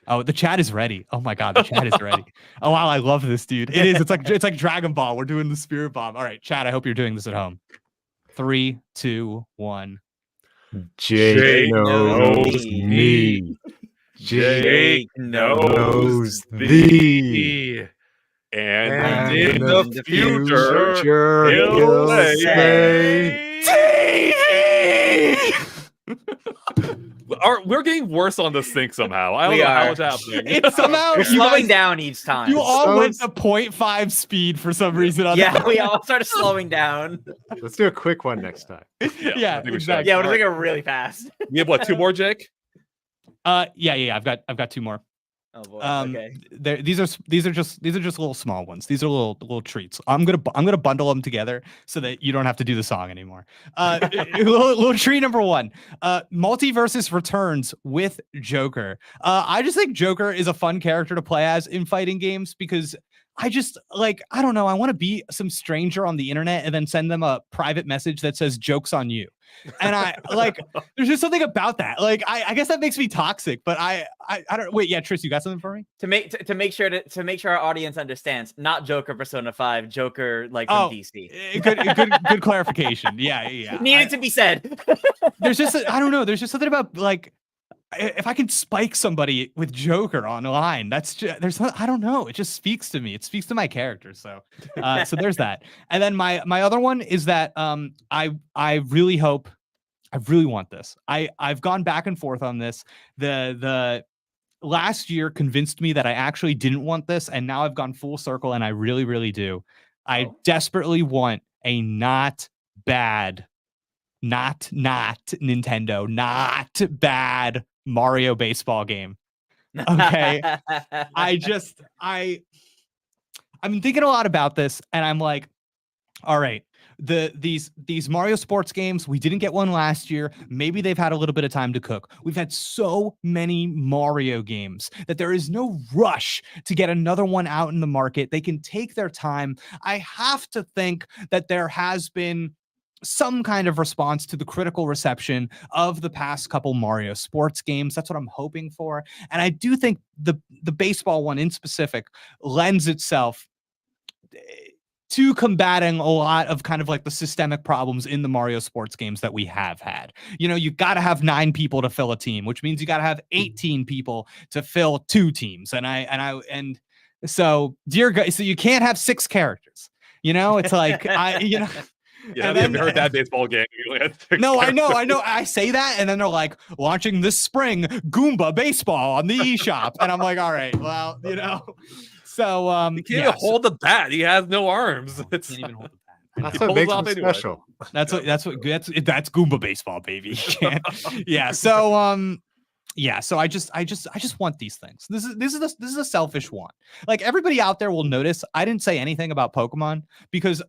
Oh, the chat is ready. Oh my god, the chat is ready. Oh wow, I love this, dude. It is. It's like Dragon Ball. We're doing the Spirit Bomb. All right, chat. I hope you're doing this at home. 3, 2, 1. Jake knows me. Jake knows thee. And in the future, he'll say, TV! We're getting worse on this sync somehow. I don't know how it's happening. It's somehow we're slowing down each time. You all went to 0.5 speed for some reason. We all started slowing down. Let's do a quick one next time. Yeah, exactly. Yeah, we're doing it really fast. You have what, 2 more, Jake? Yeah. I've got 2 more. Oh boy. Okay. These are just little small ones. These are little treats. I'm gonna bundle them together so that you don't have to do the song anymore. Little treat number 1. Multiversus returns with Joker. I just think Joker is a fun character to play as in fighting games because I just, like, I don't know. I want to be some stranger on the internet and then send them a private message that says "joke's on you." And I like, there's just something about that. Like, I guess that makes me toxic, but I don't wait. Yeah, Tris, you got something for me? To make sure our audience understands, not Joker Persona 5, Joker like from DC. Good clarification. Yeah. Needed to be said. There's just, I don't know. There's just something about, like, if I can spike somebody with Joker online, that's just, I don't know. It just speaks to me. It speaks to my character. So there's that. And then my other one is that I really hope, I really want this. I've gone back and forth on this. The last year convinced me that I actually didn't want this, and now I've gone full circle, and I really, really do. I desperately want a not Nintendo, not bad Mario baseball game. Okay. I've been thinking a lot about this, and I'm like, all right, these Mario sports games, we didn't get one last year. Maybe they've had a little bit of time to cook. We've had so many Mario games that there is no rush to get another one out in the market. They can take their time. I have to think that there has been some kind of response to the critical reception of the past couple Mario sports games. That's what I'm hoping for. And I do think the baseball one in specific lends itself to combating a lot of kind of like the systemic problems in the Mario sports games that we have had. You know, you got to have 9 people to fill a team, which means you got to have 18 people to fill 2 teams. And so, dear God, so you can't have 6 characters. You know, it's like, Yeah, I've never heard that baseball game. No, I know. I say that, and then they're like, launching this spring Goomba baseball on the eShop, and I'm like, all right, well, you know. So he can't even hold the bat. He has no arms. Can't even hold the bat. That's what makes him special. That's Goomba baseball, baby. Yeah. So yeah, so I just want these things. This is a selfish want. Like everybody out there will notice I didn't say anything about Pokemon because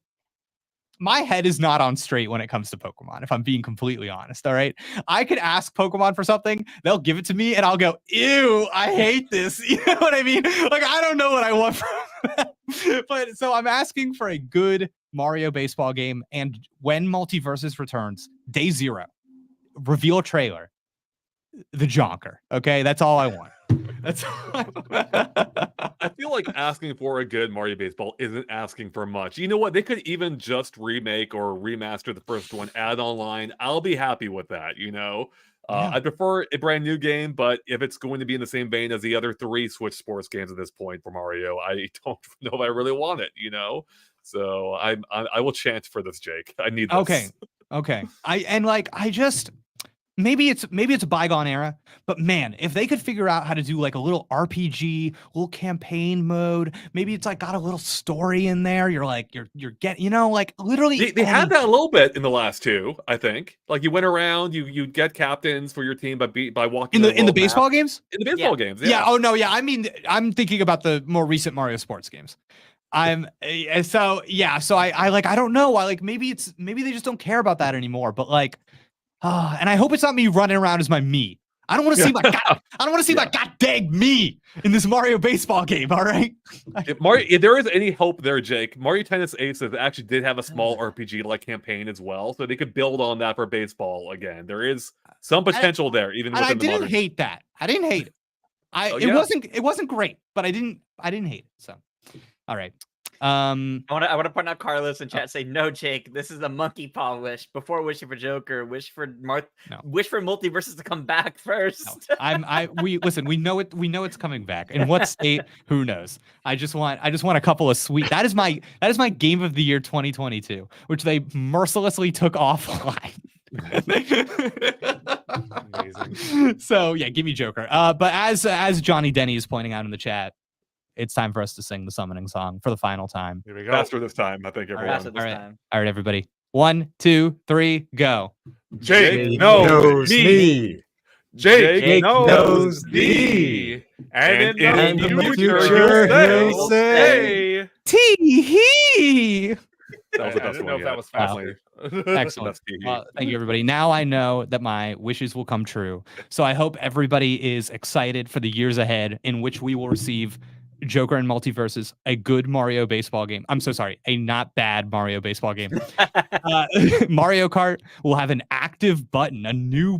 my head is not on straight when it comes to Pokemon, if I'm being completely honest. All right. I could ask Pokemon for something, they'll give it to me, and I'll go, ew, I hate this. You know what I mean? Like, I don't know what I want from them. But so I'm asking for a good Mario baseball game. And when Multiversus returns, day 0, reveal trailer, the Jonker. Okay. That's all I want. That's all I feel like asking for a good Mario Baseball isn't asking for much. You know what? They could even just remake or remaster the first one, add online. I'll be happy with that, you know? Yeah. I prefer a brand new game, but if it's going to be in the same vein as the other 3 Switch Sports games at this point for Mario, I don't know if I really want it, you know? So I will chant for this, Jake. I need this. Okay. Maybe it's a bygone era, but man, if they could figure out how to do like a little RPG, little campaign mode, maybe it's like got a little story in there. You're like you're getting, you know, like literally They had that a little bit in the last 2, I think. Like you went around, you get captains for your team by walking in the baseball games. In the baseball games, yeah. Oh no, yeah. I mean, I'm thinking about the more recent Mario sports games. So I don't know. Maybe they just don't care about that anymore. But like. And I hope it's not me running around as my me. I don't want to see my god dang me in this Mario baseball game. All right. If there is any hope there, Jake, Mario Tennis Aces actually did have a small RPG like campaign as well, so they could build on that for baseball again. There is some potential there, even within I didn't hate that. I didn't hate it. It wasn't great, but I didn't hate it. So, all right. I want to point out Carlos in chat say, no, Jake, this is a monkey paw wish. Before wishing for Joker, wish for Multiversus to come back first. No. We know it's coming back. In what state? Who knows? I just want a couple of sweet. That is my game of the year 2022, which they mercilessly took offline. Amazing. So yeah, give me Joker. But as Johnny Denny is pointing out in the chat, it's time for us to sing the summoning song for the final time. Here we go. Faster this time, I think, everyone. All right, everybody. 1, 2, 3, go. Jake knows me. Jake knows me. And in the future, he'll say, Tee-hee! That was the best one. That was faster. Excellent. Thank you, everybody. Now I know that my wishes will come true. So I hope everybody is excited for the years ahead in which we will receive Joker and Multiversus, a good Mario baseball game. I'm so sorry, a not bad Mario baseball game. Mario Kart will have an active button, a new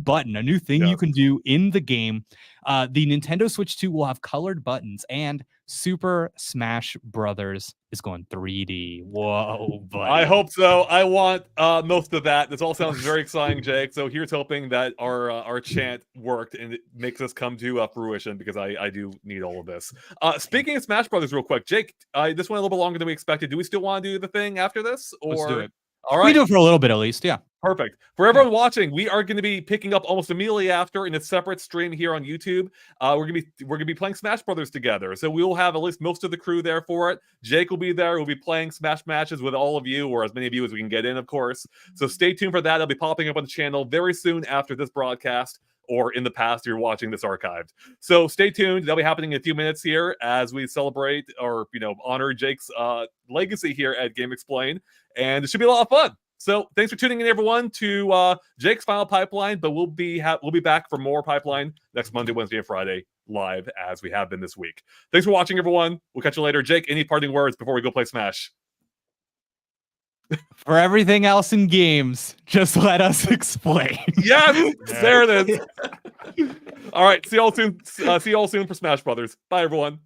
thing you can do in the game. The Nintendo Switch 2 will have colored buttons, and Super Smash Brothers is going 3D. Whoa, buddy. I hope so. I want most of that. This all sounds very exciting, Jake. So here's hoping that our chant worked and it makes us come to fruition, because I do need all of this. Speaking of Smash Brothers real quick, Jake, this went a little bit longer than we expected. Do we still want to do the thing after this? Or... Let's do it. All right. We do it for a little bit at least, yeah. Perfect. For everyone watching, we are going to be picking up almost immediately after in a separate stream here on YouTube. We're gonna be playing Smash Brothers together, so we will have at least most of the crew there for it. Jake will be there. We'll be playing Smash matches with all of you, or as many of you as we can get in, of course. So stay tuned for that. It'll be popping up on the channel very soon after this broadcast, or in the past if you're watching this archived. So stay tuned. That'll be happening in a few minutes here as we celebrate or honor Jake's legacy here at Game Explain, and it should be a lot of fun. So thanks for tuning in, everyone, to Jake's Final Pipeline, but we'll be back for more Pipeline next Monday, Wednesday, and Friday live as we have been this week. Thanks for watching, everyone. We'll catch you later. Jake, any parting words before we go play Smash? For everything else in games, just let us explain. Yes, there it is. All right, see you all soon. See you all soon for Smash Brothers. Bye, everyone.